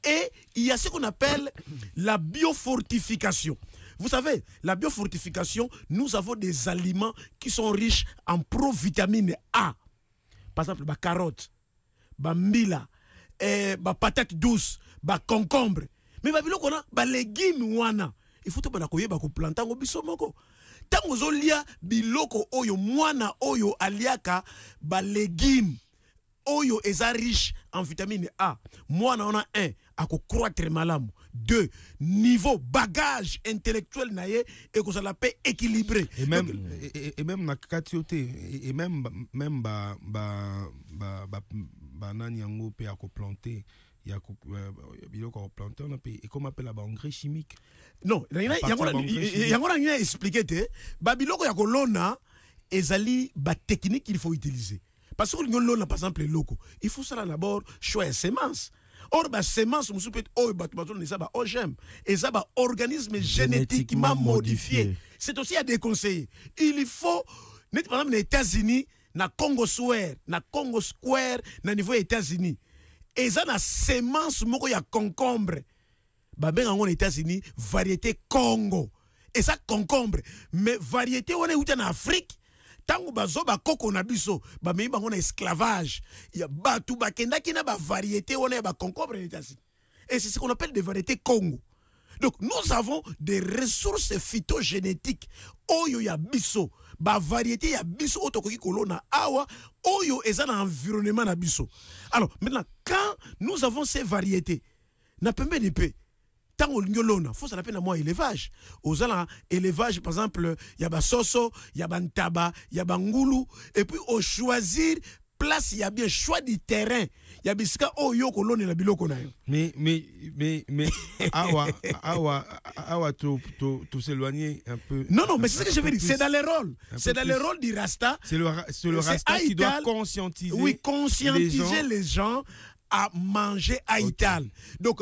Et il y a ce qu'on appelle la biofortification. Vous savez, la biofortification, nous avons des aliments qui sont riches en provitamine A. Par exemple, la carotte, la mila, la patate douce, la concombre. Mais les légumes, il faut que vous planter au bisomoko. Tango zolia biloko oyo mwana oyo aliaka ba légumes oyo eza riche en vitamine A. Mwana on a 1 ako croître malamu. 2 niveau bagage intellectuel naye et que ça la paix équilibré. Et même na katioté et même ba nani yango pe ako planter. Il y a biloko planté on a et comment appelle la engrais chimique. Non, il y a expliqué te ba biloko ya kolona ezali ba technique qu'il faut utiliser. Parce que nous par exemple les locaux, il faut ça d'abord choisir semence. Or ba semence musu peut OGM et ça ba organisme génétiquement modifié. C'est aussi à déconseiller. Il faut par exemple les États-Unis na Congo Square, na niveau États-Unis. Et ça na semence moko ya concombre. Ba ben en États-Unis variété Congo. Et ça concombre, mais variété on est où en Afrique. Tango bazo ba koko na biso ba mei bango na esclavage ya batu ba kenda kina ba variété on est ba concombre les États-Unis. Et c'est ce qu'on appelle des variétés Congo. Donc nous avons des ressources phytogénétiques oyo ya biso ba variété ya biso otokoki kolona awa oyo eza na environnement na biso. Alors maintenant quand nous avons ces variétés na pembe de paix tant il faut ça la peine à moi élevage. Aux ala élevage par exemple, il y a ba soso, il y a bantaba, il y a bangoulou et puis au choisir place il y a bien choix du terrain. Il y a bisika oh yo kolone la biloko na yo. Mais awa tout s'éloigner un peu. Non mais c'est ce que je veux dire, c'est dans les rôles. C'est dans les rôles du Rasta. C'est le Rasta qui doit conscientiser. Oui, conscientiser les gens à manger à Ital. Donc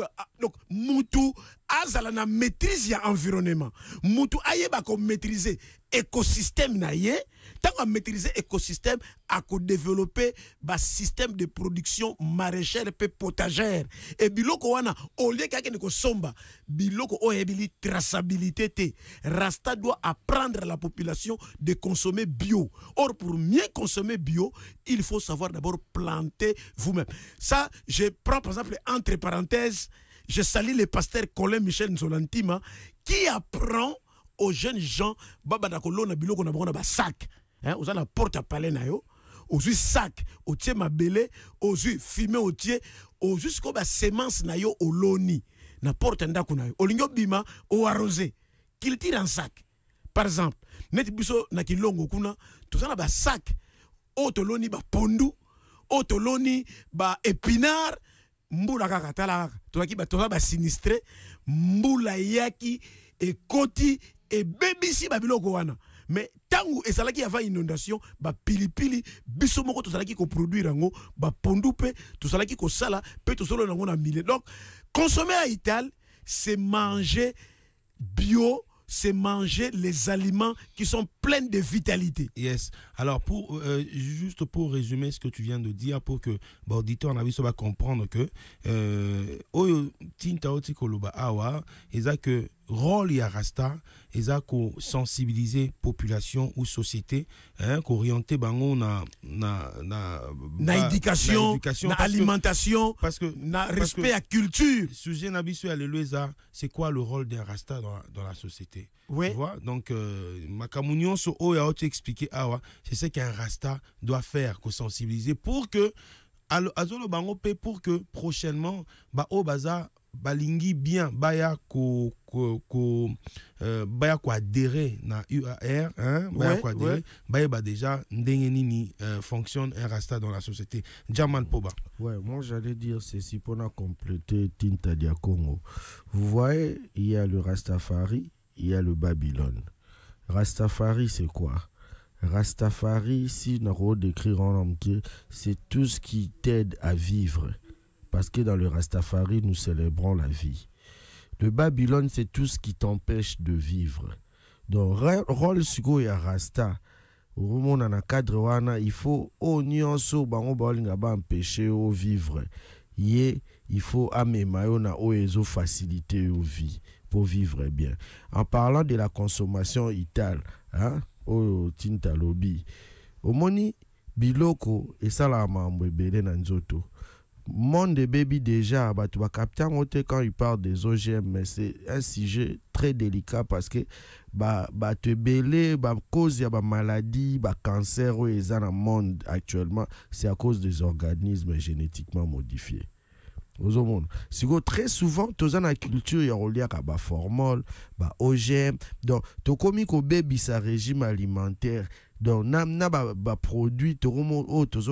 Moutou azala na maîtrise ya environnement. Moutou ayeba ko maîtriser écosystème na ye, tant à maîtriser écosystème à ko développer ba système de production maraîchère et potagère. Et biloko wana au lieu kake ne ko somba, biloko o ebili traçabilité te. Rasta doit apprendre à la population de consommer bio. Or pour mieux consommer bio, il faut savoir d'abord planter vous-même. Ça, je prends par exemple entre parenthèses, je salue le pasteur Colin Michel Nzolantima qui apprend aux jeunes gens baba na kolona biloko na bango na sac, hein, aux la porte à palais na yo, aux sac, au tie mabele, aux fumer au tie, aux jusqu'au ba semence na yo au loni, na porte ndako na yo, olingo bima au arrosé, qu'il tire en sac. Par exemple, net biso na kilongo kuna, tout ça na ba sac, au toloni ba pondu, au toloni ba épinard, mbula kaka tala toki ba toza ba sinistré, mbula yaki et koti et bebisi ba biloko wana. Mais tangu esalaki avant inondation ba pilipili biso moko tosalaki ko produire ngo ba pondu pe tosalaki ko sala pe tosolo nango na mille. Donc consommer à Ital, c'est manger bio, c'est manger les aliments qui sont pleins de vitalité. Yes. Alors, juste pour résumer ce que tu viens de dire, pour que l'auditeur va comprendre que Tinta Oti Koloba Awa, ils ont que rôle ya Rasta, ils ont que sensibiliser population ou société, hein, qu'orienter bango na éducation, na alimentation, parce que respect à culture. Sujet nabiso ya leleza, c'est quoi le rôle d'un Rasta dans la société? Oui. Tu vois? Donc Makamunion so o ya oti expliquer awa, c'est ce qu'un Rasta doit faire, ko sensibiliser pour que azolo bango pe pour que prochainement ba o baza balingi bien baya ko adhérer na UAR, hein, baya ko adhérer, baya ba déjà ndenge nini fonctionne un Rasta dans la société. Jamal Poba. Ouais, moi j'allais dire ceci pour compléter Tinta Dia Congo. Vous voyez, il y a le Rastafari, il y a le Babylone. Rastafari, c'est quoi? Rastafari, si nous décrire en entier, c'est tout ce qui t'aide à vivre. Parce que dans le Rastafari, nous célébrons la vie. Le Babylone, c'est tout ce qui t'empêche de vivre. Donc, rôle sugo ya Rasta. Au moment dans le cadre wana, il faut au nyonso bango balinga ba empêcher au vivre. Il faut amemayo na oezo faciliter au vie pour vivre bien. En parlant de la consommation itale, hein, au Tinta Lobby, au moni biloko et ça la mambo ebele na nzoto. Monde de baby déjà, bah tu vas capter quand il parle des OGM, mais c'est un sujet très délicat parce que bah te belé, bah cause y a bah maladie, bah cancer ou les dans le monde actuellement, c'est à cause des organismes génétiquement modifiés. Au monde. Très souvent, dans la culture, il y a un formol, OGM. Donc, tu comme au baby sa régime alimentaire. Donc, na produit, tu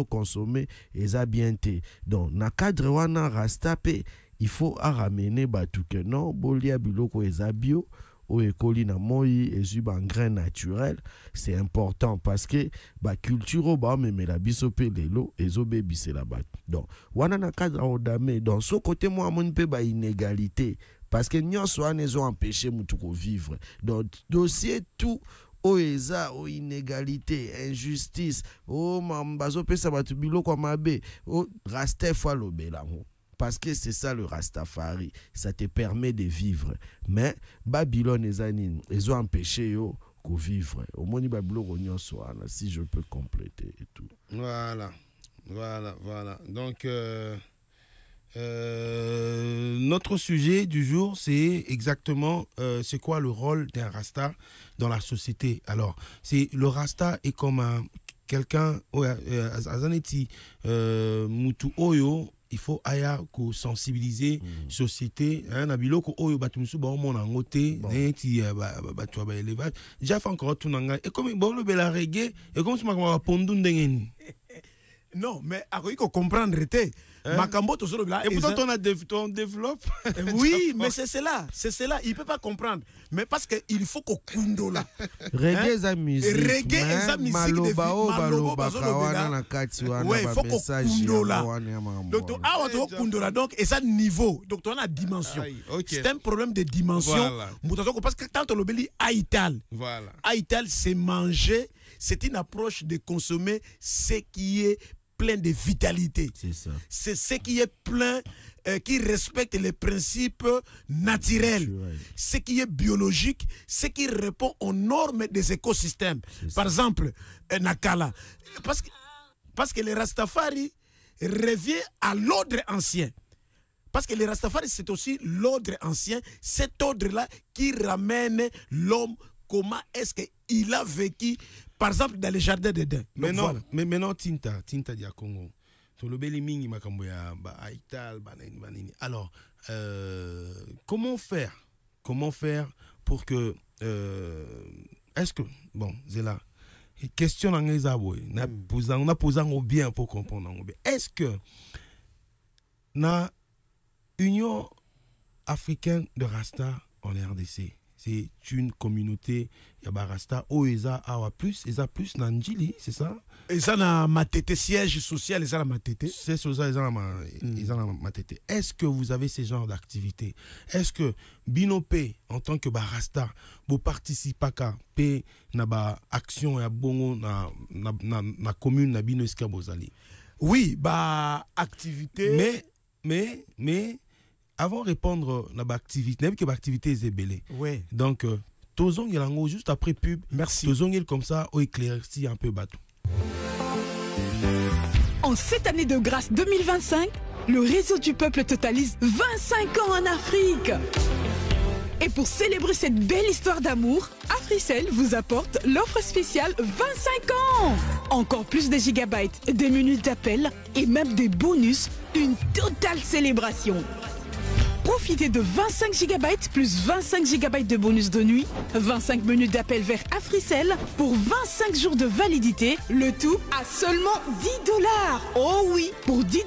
consommer et ça bien té. Donc, na cadre wana rasta pe, il faut ramener tout que non, bolia biloko et bio. au écoli na moi et un grain naturel, c'est important parce que ba culture ba mais la bisope lelo ezo baby c'est la bat. Donc wana na cadre odame dans ce côté moi mon pe ba inégalité parce que nyonso wana ezo empêcher mutu ko vivre. Donc dossier tout oeza o inégalité, injustice, o mambazo pesa batu biloko mabe, o rasta fois lobela. Parce que c'est ça le Rastafari, ça te permet de vivre. Mais Babylone ils ont empêché yo de vivre. Au moins Babylone si je peux compléter et tout. Voilà. Donc notre sujet du jour, c'est exactement c'est quoi le rôle d'un Rasta dans la société. Alors, c'est le Rasta est comme quelqu'un azaneti mutu oyo. Il faut aya ko sensibiliser société na biloko oyo batumsu ba mona ngote neti ba to ba élevage déjà fait encore tout nanga et comme bon le bela reggae et comme tu m'as pondu ndengeni. Non, mais à quoi comprendre était Makambo to solo là et pourtant on développe. Oui, mais c'est cela, il peut pas comprendre. Mais parce que il faut qu'on kundola. Reggae za musique. Reggae za musique maloba o baloba kawana na kati wana ba message ya. Donc ah on kundola donc et ça niveau. Donc on a dimension. Okay. C'est un problème de dimension. Voilà. Parce que quand on le dit aital. Voilà. Aital c'est manger, c'est une approche de consommer ce qui est plein de vitalité. C'est ça. C'est ce qui est plein, qui respecte les principes naturels, ce qui est biologique, ce qui répond aux normes des écosystèmes. Par exemple, Nakala. Parce que les Rastafari revient à l'ordre ancien. Parce que les Rastafari, c'est aussi l'ordre ancien, cet ordre-là qui ramène l'homme, comment est-ce qu'il a vécu. Par exemple, dans les jardins d'Éden. Mais non, voilà. Mais maintenant, Tinta dia Congo. To le beli mingi makambo ya ba aital banini. Alors, comment faire pour que est-ce que bon, c'est là. Question en ezaboué. On a posé en bien pour comprendre. Est-ce que na Union africaine de Rasta en RDC, c'est une communauté Yabarasta Oeza Awa plus Eza plus Nanjili, c'est ça? Et ça na matete siège social, et ça na matete. C'est ça, ils ont matete. Est-ce que vous avez ces genres d'activités? Est-ce que Binopé en tant que Barasta, vous participez à P na ba action ya bongo na commune na Bino Escabozali? Oui, bah activité. Mais avant de répondre à l'activité, même que l'activité est belée. Oui. Donc, Tozong Yelango, juste après pub, merci. Tozong comme ça, au éclairci un peu bateau. En cette année de grâce 2025, le réseau du peuple totalise 25 ans en Afrique. Et pour célébrer cette belle histoire d'amour, Africell vous apporte l'offre spéciale 25 ans. Encore plus de gigabytes, des minutes d'appel et même des bonus, une totale célébration. Profitez de 25 GB plus 25 GB de bonus de nuit, 25 minutes d'appel vers Africell pour 25 jours de validité, le tout à seulement $10. Oh oui, pour $10,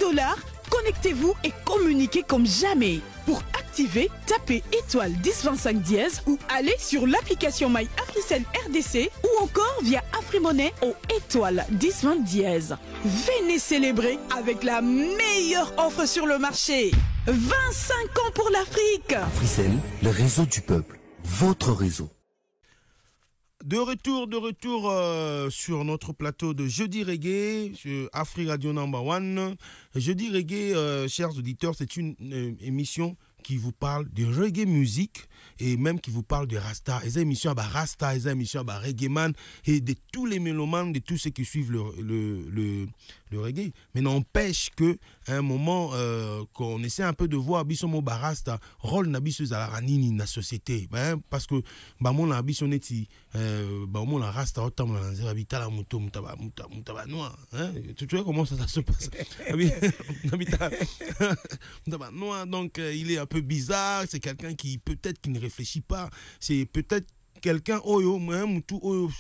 connectez-vous et communiquez comme jamais. Pour activer, tapez étoile 1025 dièse ou allez sur l'application My Africell RDC ou encore via Afrimonnaie au étoile 1020 dièse. Venez célébrer avec la meilleure offre sur le marché. 25 ans pour l'Afrique. Africell, le réseau du peuple, votre réseau. De retour sur notre plateau de Jeudi Reggae, sur Afri Radio Number 1. Jeudi Reggae, chers auditeurs, c'est une émission qui vous parle de reggae musique et même qui vous parle de Rasta. Les émissions à Rasta, les émissions à Reggae Man et de tous les mélomanes, de tous ceux qui suivent le reggae. Mais n'empêche que à un moment qu'on essaie un peu de voir Bissomo Barasta, rôle Nabiso Zalaranini na société. Parce que Bamon la Bissoneti, Bamon la Rasta, autant la Zerabita la Mouto Moutaba Noir. Tu vois comment ça se passe? Moutaba Noir, donc il est un peu bizarre, c'est quelqu'un qui peut-être qui ne réfléchit pas, c'est peut-être quelqu'un oyo moutou oyo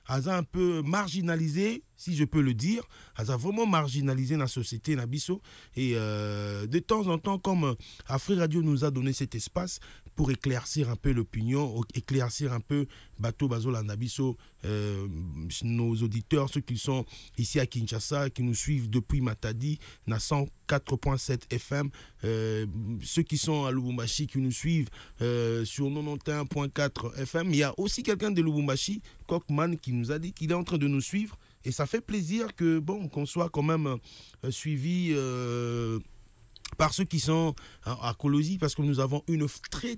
un peu marginalisé, si je peux le dire, vraiment marginalisé dans la société Nabiso. Et de temps en temps, comme Afrique Radio nous a donné cet espace pour éclaircir un peu l'opinion, éclaircir un peu Bato Bazola Nabiso, nos auditeurs, ceux qui sont ici à Kinshasa, qui nous suivent depuis Matadi, na 104.7 FM, ceux qui sont à Lubumbashi, qui nous suivent sur 91.4 FM. Il y a aussi quelqu'un de Lubumbashi, Kokman, qui nous a dit qu'il est en train de nous suivre. Et ça fait plaisir que, qu'on soit quand même suivi par ceux qui sont à Kolwezi, parce que nous avons une très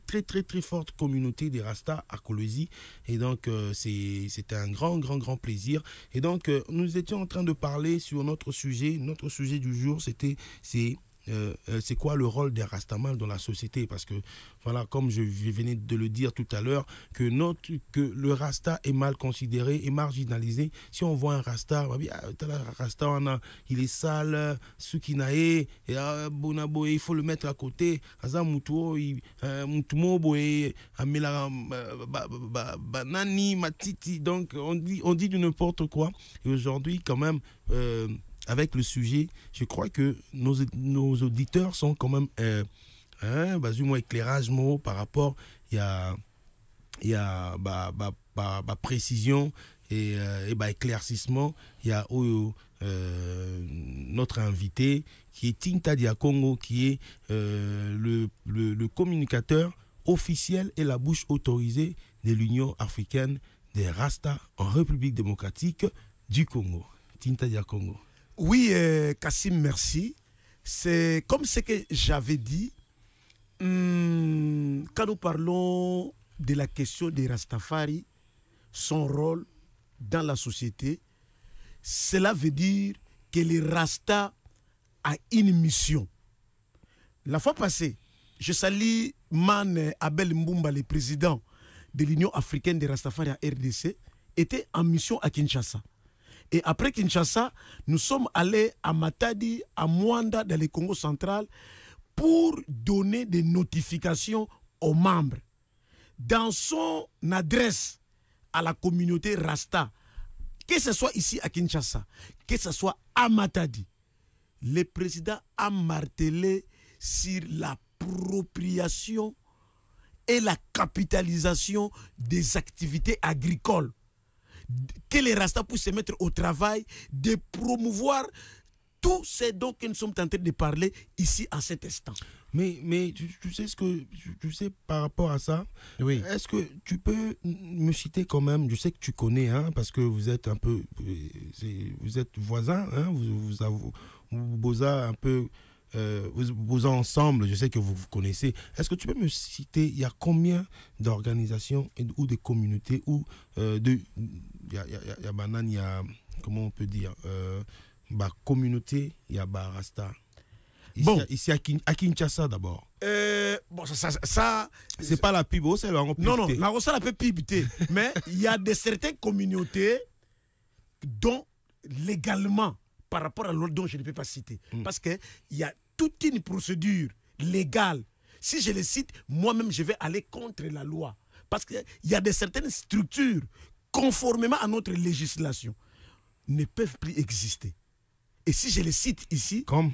forte communauté des Rastas à Kolwezi. Et donc, c'était un grand plaisir. Et donc, nous étions en train de parler sur notre sujet. Notre sujet du jour, c'est quoi le rôle des Rastaman dans la société? Parce que, voilà, comme je venais de le dire tout à l'heure, que le Rasta est mal considéré et marginalisé. Si on voit un Rasta, il est sale, Sukinae, il faut le mettre à côté. Banani, Matiti, donc on dit du n'importe quoi. Et aujourd'hui, quand même, avec le sujet, je crois que nos auditeurs sont quand même du moins éclairage par rapport il y a précision et éclaircissement. Il y a notre invité qui est Tinta Diakongo, qui est le communicateur officiel et la bouche autorisée de l'Union africaine des Rastas en République démocratique du Congo. Tinta Diakongo. Oui, Kassim, merci. C'est comme ce que j'avais dit, quand nous parlons de la question des Rastafari, son rôle dans la société, cela veut dire que les Rastas a une mission. La fois passée, je salue Man Abel Mbumba, le président de l'Union africaine des Rastafari à RDC, était en mission à Kinshasa. Et après Kinshasa, nous sommes allés à Matadi, à Mwanda, dans le Congo central, pour donner des notifications aux membres. Dans son adresse à la communauté Rasta, que ce soit ici à Kinshasa, que ce soit à Matadi, le président a martelé sur l'appropriation et la capitalisation des activités agricoles. Que les Rastas puissent se mettre au travail, de promouvoir tout ce dont nous sommes en train de parler ici à cet instant. Mais tu sais par rapport à ça, oui. Est-ce que tu peux me citer quand même, je sais que tu connais, parce que vous êtes un peu, vous êtes voisins, vous bossez un peu, vous bossez ensemble, je sais que vous vous connaissez. Est-ce que tu peux me citer, il y a combien d'organisations ou de communautés ou il y a Banane, il y a, comment on peut dire, communauté, il y a Rasta. Ici à Kinshasa d'abord. Bon, ça c'est pas la pub, c'est la non, la Rosa la peut pibiter. Mais il y a certaines communautés dont légalement, par rapport à l'autre dont je ne peux pas citer. Parce qu'il y a toute une procédure légale. Si je les cite, moi-même, je vais aller contre la loi. Parce qu'il y a certaines structures, conformément à notre législation, ne peuvent plus exister. Et si je les cite ici... Comme?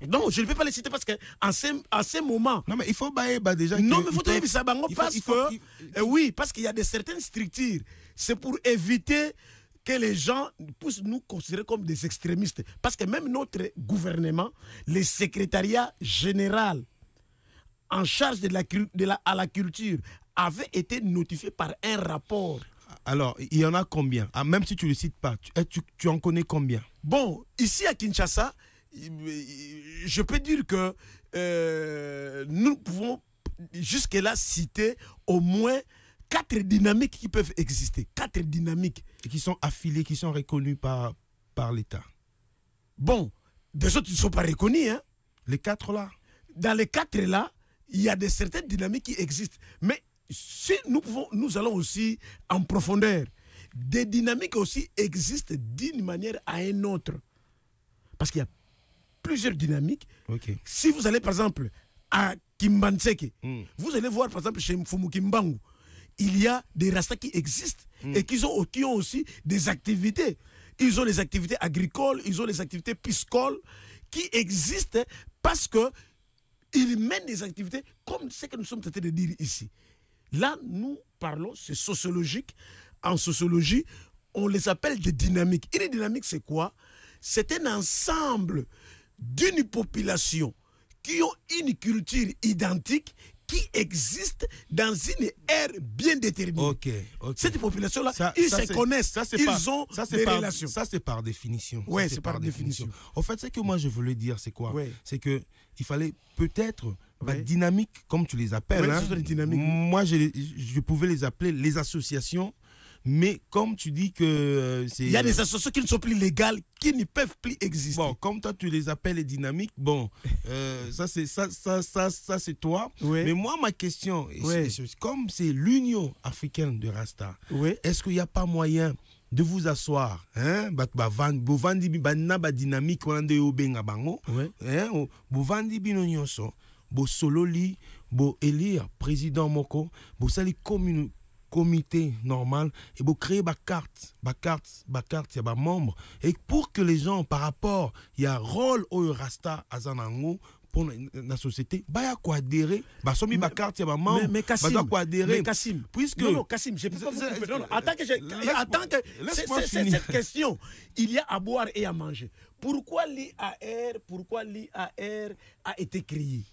Non, je ne peux pas les citer parce qu'en ces moments... Non, mais il faut déjà... Non, mais il faut trouver ça parce que... Oui, parce qu'il y a certaines structures. C'est pour éviter que les gens puissent nous considérer comme des extrémistes. Parce que même notre gouvernement, le secrétariat général en charge à la culture, avait été notifié par un rapport. Alors, il y en a combien? Même si tu ne le cites pas, tu en connais combien? Bon, ici à Kinshasa, je peux dire que nous pouvons jusque-là citer au moins 4 dynamiques qui peuvent exister. 4 dynamiques. Et qui sont affiliées, qui sont reconnues par l'État. Bon, des autres ne sont pas reconnus. Hein? Les 4 là? Dans les 4 là, il y a certaines dynamiques qui existent. Mais si nous allons aussi en profondeur, des dynamiques aussi existent d'une manière à une autre. Parce qu'il y a plusieurs dynamiques. Okay. Si vous allez par exemple à Kimbanseke, vous allez voir par exemple chez Mfumu Kimbangu, il y a des Rastas qui existent et qui ont aussi des activités. Ils ont des activités agricoles, ils ont des activités piscoles qui existent parce que ils mènent des activités comme ce que nous sommes tentés de dire ici. Là, nous parlons, c'est sociologique. En sociologie, on les appelle des dynamiques. Une dynamique, c'est quoi? C'est un ensemble d'une population qui ont une culture identique qui existe dans une ère bien déterminée. Cette population-là, ils se connaissent, ils ont des relations. Ça, c'est par définition. Oui, c'est par définition. En fait, ce que moi, je voulais dire, c'est quoi? C'est qu'il fallait peut-être, dynamique, comme tu les appelles, moi, je pouvais les appeler les associations. Mais comme tu dis que c'est... Il y a des associations qui ne sont plus légales, qui ne peuvent plus exister. Bon, comme toi, tu les appelles les dynamiques, bon, ça c'est toi. Mais moi, ma question, comme c'est l'Union africaine de Rasta, est-ce qu'il n'y a pas moyen de vous asseoir, hein, dynamique, sololi, élire président moko, sali comité normal et vous créer ma carte il y a membre et pour que les gens par rapport il y a rôle au rasta azanango pour la société ya quoi adhérer somi ma carte il y a membre mais Kassim, quoi adhérer mais Kassim puisque non Kassim je peux pas vous couper non attends que cette question il y a à boire et à manger. Pourquoi l'IAR a été créé?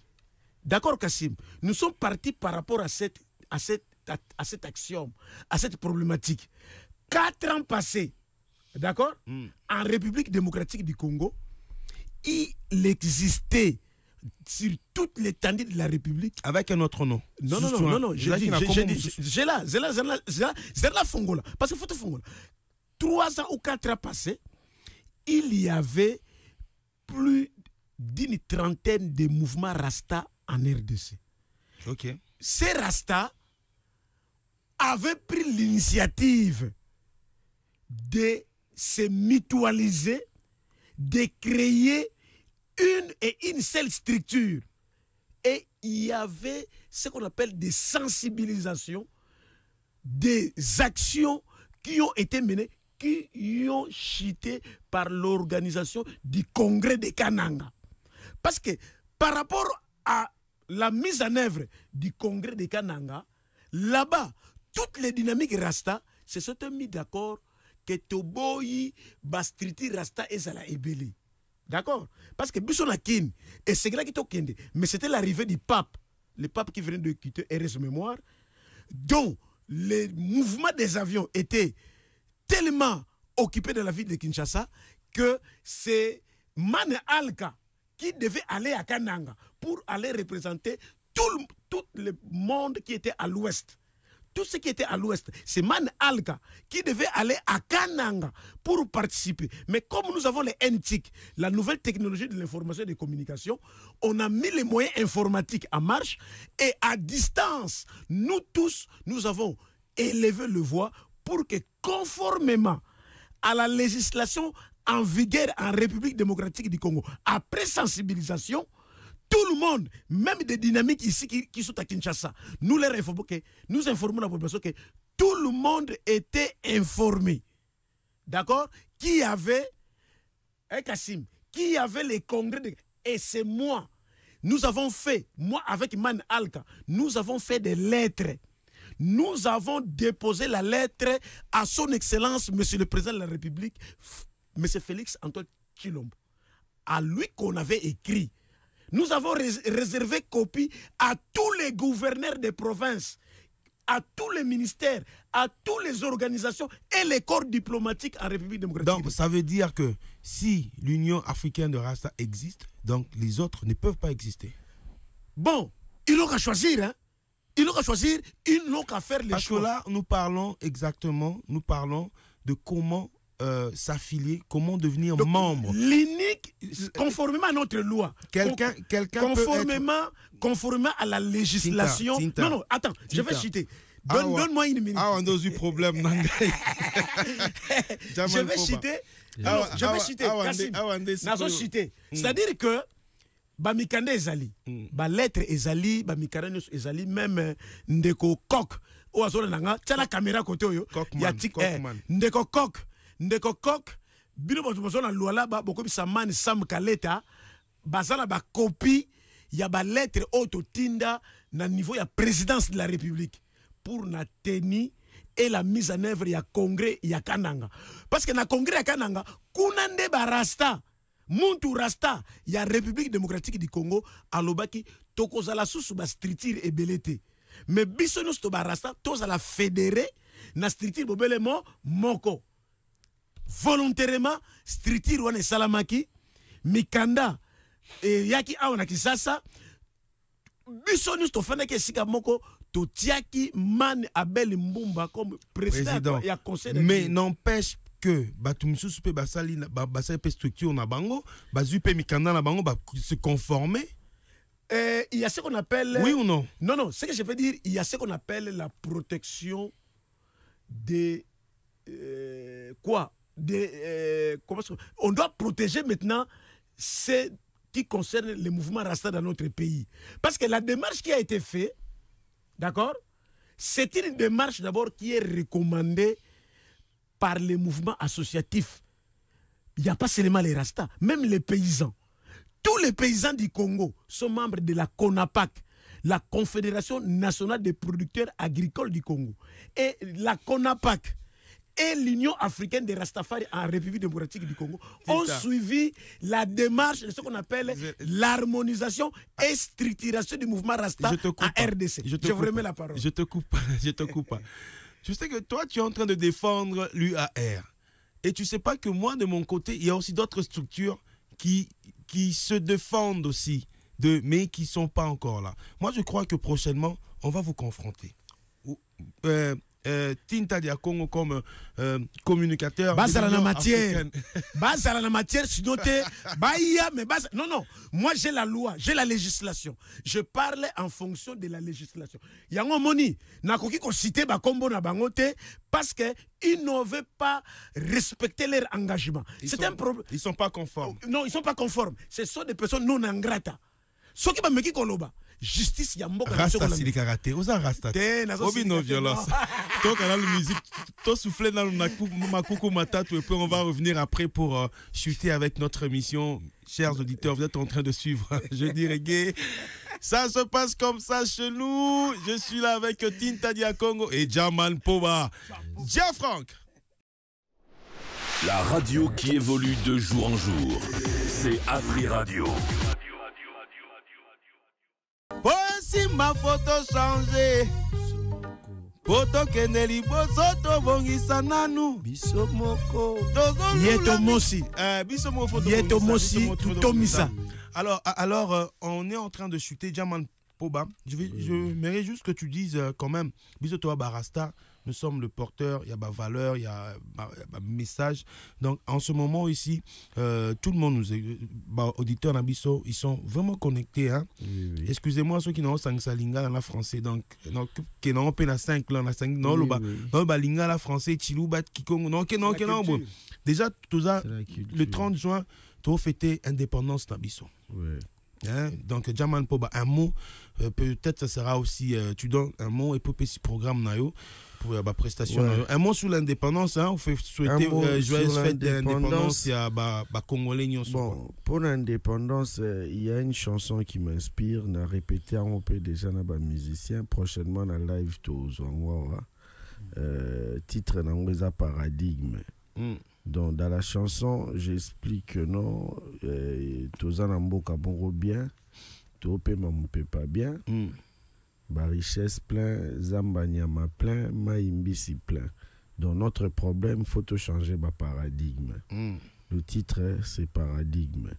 D'accord Kassim, nous sommes partis par rapport à cet axiome, à cette problématique. 4 ans passés, d'accord, en République démocratique du Congo, il existait sur toute l'étendue de la République. Avec un autre nom. Non, j'ai la Fongola. Parce qu'il faut te Fongola. 3 ans ou 4 ans passés, il y avait plus d'une trentaine de mouvements Rasta en RDC. Ces Rasta avait pris l'initiative de se mutualiser, de créer une seule structure. Et il y avait ce qu'on appelle des sensibilisations, des actions qui ont été menées, qui ont chuté par l'organisation du congrès de Kananga. Parce que par rapport à la mise en œuvre du congrès de Kananga, là-bas, toutes les dynamiques Rasta se sont mis d'accord que Toboyi, Bastriti, Rasta et Zala Ebele. D'accord? Parce que Bissonakin et c'est là qui Kende, mais c'était l'arrivée du pape, le pape qui venait de quitter RS Mémoire, dont les mouvements des avions étaient tellement occupés de la ville de Kinshasa que c'est Mane Alka qui devait aller à Kananga pour aller représenter tout le monde qui était à l'ouest. Tout ce qui était à l'ouest, c'est Man Alka qui devait aller à Kananga pour participer. Mais comme nous avons les NTIC, la nouvelle technologie de l'information et des communications, on a mis les moyens informatiques en marche et à distance, nous tous, nous avons élevé le voix pour que conformément à la législation en vigueur en République démocratique du Congo, après sensibilisation, tout le monde, même des dynamiques ici qui sont à Kinshasa, nous leur informons nous informons la population que tout le monde était informé. D'accord? Qui avait, Kassim, qui avait les congrès et c'est moi. Nous avons fait, moi avec Man Alka, nous avons fait des lettres. Nous avons déposé la lettre à son Excellence, Monsieur le Président de la République, Monsieur Félix Antoine Tshilombo. À lui qu'on avait écrit. Nous avons réservé copie à tous les gouverneurs des provinces, à tous les ministères, à toutes les organisations et les corps diplomatiques en République démocratique. Donc, ça veut dire que si l'Union africaine de Rasta existe, donc les autres ne peuvent pas exister. Bon, ils n'ont qu'à choisir, hein. Ils n'ont qu'à choisir, ils n'ont qu'à faire les choix. Parce que là, nous parlons de comment s'affilier, comment devenir membre. L'unique, conformément à notre loi, conformément à la législation. Tinta. Non, attends, je vais citer. Donne-moi une minute. On a eu problème. Je vais citer. C'est-à-dire que bamikanda ezali lettre ezali bamikanda nyonso ezali même ndeko Kok o azona nanga tala caméra côté oyo ya ndeko Kok bino bato na luala ba bokobisa man Sam Kaleta bazana ba copie ya ba lettre auto tinda na niveau ya présidence de la République pour na tenir et la mise en œuvre ya congrès ya Kananga parce que na congrès ya Kananga kuna nde ba rasta muntu rasta ya République démocratique du Congo alobaki tokozala susu ba structure ebelete mais biso nyonso to ba rasta tozala fédéré na structure bobelemo moko volontairement structure wana esalamaki mikanda yaki awa na Kisasa biso nyonso tofandaki esika moko totiaki man Abel Mbumba comme président ya conseil mais n'empêche que batumisusu pe basali basali pe structure na bango bazu pe mikanda na bango se conformer. Il y a ce qu'on appelle oui ou non? Non, ce que je veux dire, il y a ce qu'on appelle la protection des quoi? On doit protéger maintenant ce qui concerne les mouvements Rasta dans notre pays. Parce que la démarche qui a été faite, d'accord, c'est une démarche d'abord qui est recommandée par les mouvements associatifs. Il n'y a pas seulement les Rasta, même les paysans. Tous les paysans du Congo sont membres de la CONAPAC, la Confédération nationale des producteurs agricoles du Congo. Et la CONAPAC et l'Union africaine des Rastafari en République démocratique du Congo ont suivi la démarche de ce qu'on appelle l'harmonisation et structuration du mouvement Rasta en RDC. Je vous remets la parole. Je te coupe pas. Tu sais que toi, tu es en train de défendre l'UAR. Et tu sais pas que moi, de mon côté, il y a aussi d'autres structures qui se défendent aussi, mais qui ne sont pas encore là. Moi, je crois que prochainement, on va vous confronter. Tinta Dia Congo comme communicateur. Bazala la matière. Bazala la matière, sinon non. Moi, j'ai la loi, j'ai la législation. Je parle en fonction de la législation. Yango moni, nakoki ko citer ba kombo na bangote parce que ils ne veulent pas respecter leur engagement. C'est un problème. Ils sont pas conformes. Non, ils sont pas conformes. Ce sont des personnes non ingrates. Ce qui va me koloba. Justice ya mboka rasta silika raté oza rasta obi no violence to kana la musique to souffler dans ma coucou matatu et puis on va revenir après pour chuter avec notre émission. Chers auditeurs, vous êtes en train de suivre je dirais gay. Ça se passe comme ça chez nous. Je suis là avec Tinta Dia Congo et Jaman Poba. Jeff Frank. La radio qui évolue de jour en jour, c'est Afri Radio. Voici ma photo changée. Photo keneli boso to bongisa nanu. Biso moko. Yeto mosi. Biso mo photo. Yeto mosi tomisa. Alors, on est en train de chuter Jaman Poba. Je mérite juste que tu dises quand même. Biso toi Barasta. Nous sommes le porteur, il y a ma valeur, il y a ma message. Donc, en ce moment ici, tout le monde nous est, auditeurs Nabiso, ils sont vraiment connectés. Hein? Oui. Excusez-moi, ceux qui n'ont pas 5 linga dans la français, donc, qui n'ont pas 5 là, 5, non, le linga la français, Chiloubat, Kikongo, non. Déjà, tout ça, le 30 juin, tu as fêté indépendance Nabiso. Oui. Hein? Donc, Jaman Poba, un mot, peut-être ça sera aussi, tu donnes un mot et pour ce programme Nayo. Pour la prestation. Ouais. Un mot sur l'indépendance, hein? On fait souhaiter joyeuse fête de l'indépendance à Congolais. Bon, pour l'indépendance, il y a une chanson qui m'inspire. On a répété un peu déjà dans les musiciens. Prochainement, dans live to Zongwa. Titre dans Paradigme. Donc, dans la chanson, j'explique que non, Tozan Mboka bon bien, Topé Mamoupe pas bien. Ba richesse plein, Zambanyama plein, Maimbisi plein. Donc notre problème, il faut tout changer ba paradigme. Le titre, c'est paradigme.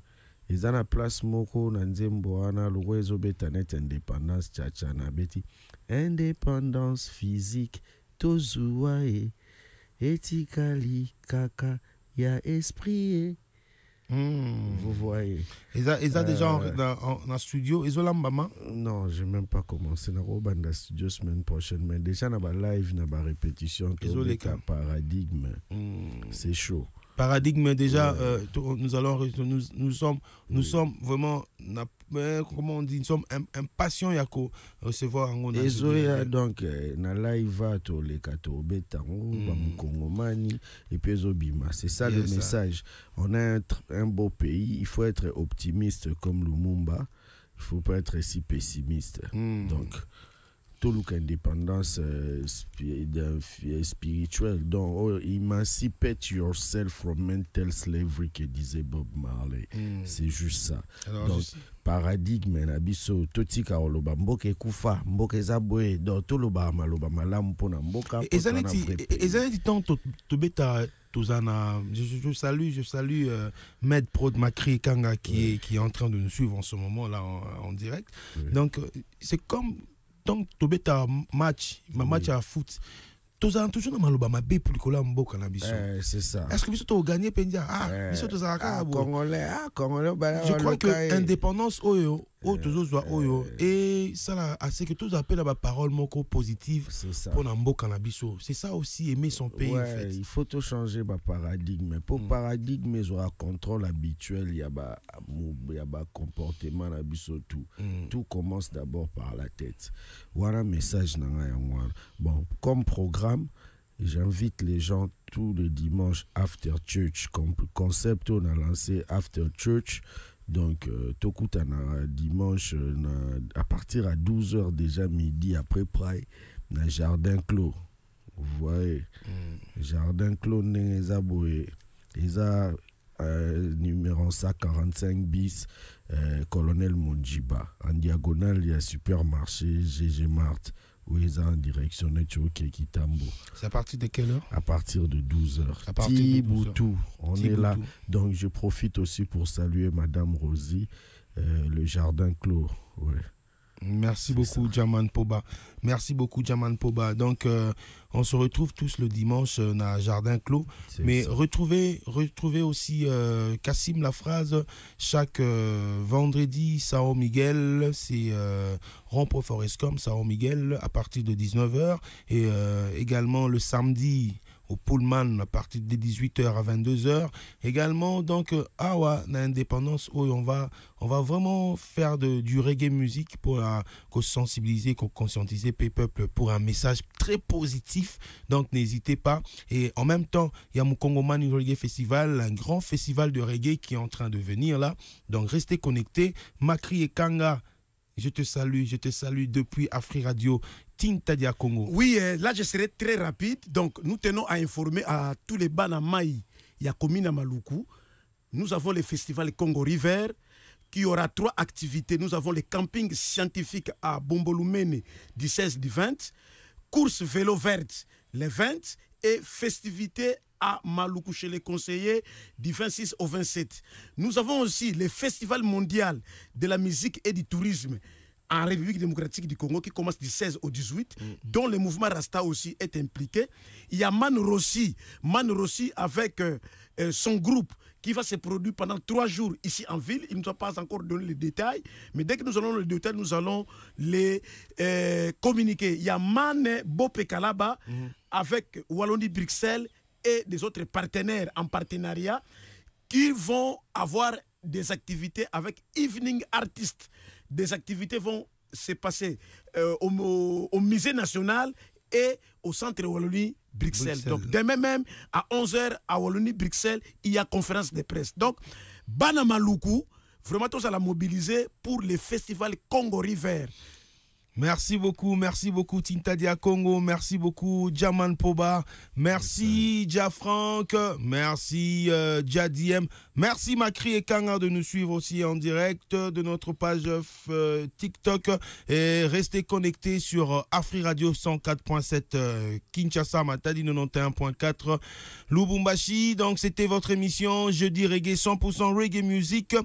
Et dans la place moko nanzembo ana luwezo betanet indépendance tchachana beti. Indépendance physique, tozuae, etikali kaka, ya esprit. Vous voyez. Ils ont déjà en studio. Ils ont l'ambama. Non, je n'ai même pas commencé. Dans le studio semaine prochaine. Mais déjà, dans la live, dans la répétition, dans le paradigme. C'est chaud. Paradigme, déjà, nous sommes vraiment, comment on dit, nous sommes impatients à recevoir un Ezoya, donc, na live, to le kato betango, Kongomani, et puis Zobima. C'est ça le message. On a un beau pays, il faut être optimiste comme Lumumba, il ne faut pas être si pessimiste. Donc, tout l'indépendance spirituelle. Donc, emancipate yourself from mental slavery que disait Bob Marley. C'est juste ça. Alors, donc, paradigme, nabiso, totika oloba, mboke kufa, mboke zabwe, donc tout le bama malamu pona mboka. Et ça n'est tant tobeta. Je salue Med Prod Macri Kanga qui est en train de nous suivre en ce moment là en direct. Donc c'est comme tant que match à foot. Toujours dans maloba mabe pour le mboka na biso. C'est ça. Est-ce que biso to gagner pendia biso to zaka Congolais je crois que indépendance oyo et ça là c'est que tous appellent la parole moko positive pour na mboka na biso. C'est ça aussi, aimer son pays en fait. Il faut tout changer ba paradigme. Pour paradigme ils aura contrôle habituel, il y a ba comportement na biso tout. Tout commence d'abord par la tête. Voilà message na ngayangwana. Bon, comme programme, j'invite les gens tous les dimanches after church. Concept on a lancé after church. Donc, Tokutana dimanche à partir à 12h déjà midi après Praille, dans Jardin Clos. Vous voyez, Jardin Clos n'est aboué. Ils ont numéro 145 bis, Colonel Mondjiba. En diagonale, il y a supermarché GG Mart. Où ils ont en direction de Kitambo. C'est à partir de quelle heure? À partir de 12h. À partir de 12h. On est là. Donc je profite aussi pour saluer Madame Rosie, le Jardin Clos. Ouais. Merci beaucoup, Djaman Poba. Merci beaucoup, Djaman Poba. Donc, on se retrouve tous le dimanche dans Jardin Clos. Mais retrouvez aussi Kassim La Phrase chaque vendredi, Sao Miguel. C'est Rond-Point Forescom, Sao Miguel, à partir de 19h. Et également le samedi, au Pullman à partir de 18h à 22h. Également, donc, l'indépendance, on va vraiment faire du reggae musique pour sensibiliser, conscientiser les peuples pour un message très positif. Donc, n'hésitez pas. Et en même temps, il y a mon Kongomani Reggae Festival, un grand festival de reggae qui est en train de venir là. Donc, restez connectés. Macri et Kanga, je te salue depuis Afri Radio. Tintadia Congo. Oui, là je serai très rapide. Donc nous tenons à informer à tous les Banamaï, Yakomina Maluku. Nous avons le festival Congo River qui aura 3 activités. Nous avons le camping scientifique à Bombolumene du 16 du 20, course vélo verte le 20 et festivités à Maluku chez les conseillers du 26 au 27. Nous avons aussi le festival mondial de la musique et du tourisme en République démocratique du Congo qui commence du 16 au 18, dont le mouvement Rasta aussi est impliqué. Il y a Man Rossi avec son groupe qui va se produire pendant 3 jours ici en ville. Il ne nous a pas encore donné les détails, mais dès que nous allons les détails, nous allons les communiquer. Il y a Man Bopé Kalaba avec Wallonie Bruxelles et des autres partenaires en partenariat qui vont avoir des activités avec Evening Artists. Des activités vont se passer au musée national et au centre Wallonie Bruxelles. Donc demain même à 11h à Wallonie Bruxelles, il y a conférence de presse. Donc Banamaluku, vraiment tous à la mobiliser pour le festival Congo River. Merci beaucoup Tintadia Congo, merci beaucoup Djaman Poba, merci Djafrank, merci Djadiem, merci Macri et Kanga de nous suivre aussi en direct de notre page TikTok et restez connectés sur Afri Radio 104.7 Kinshasa, Matadi 91.4 Lubumbashi. Donc c'était votre émission Jeudi Reggae 100% Reggae Music.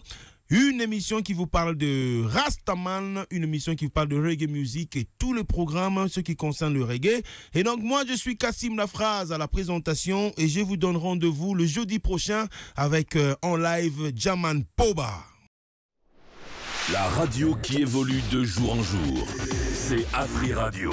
Une émission qui vous parle de Rastaman, une émission qui vous parle de reggae music et tous les programmes, ce qui concerne le reggae. Et donc moi, je suis Kassim La Phrase à la présentation et je vous donne rendez-vous le jeudi prochain avec en live Djaman Poba. La radio qui évolue de jour en jour, c'est Afri Radio.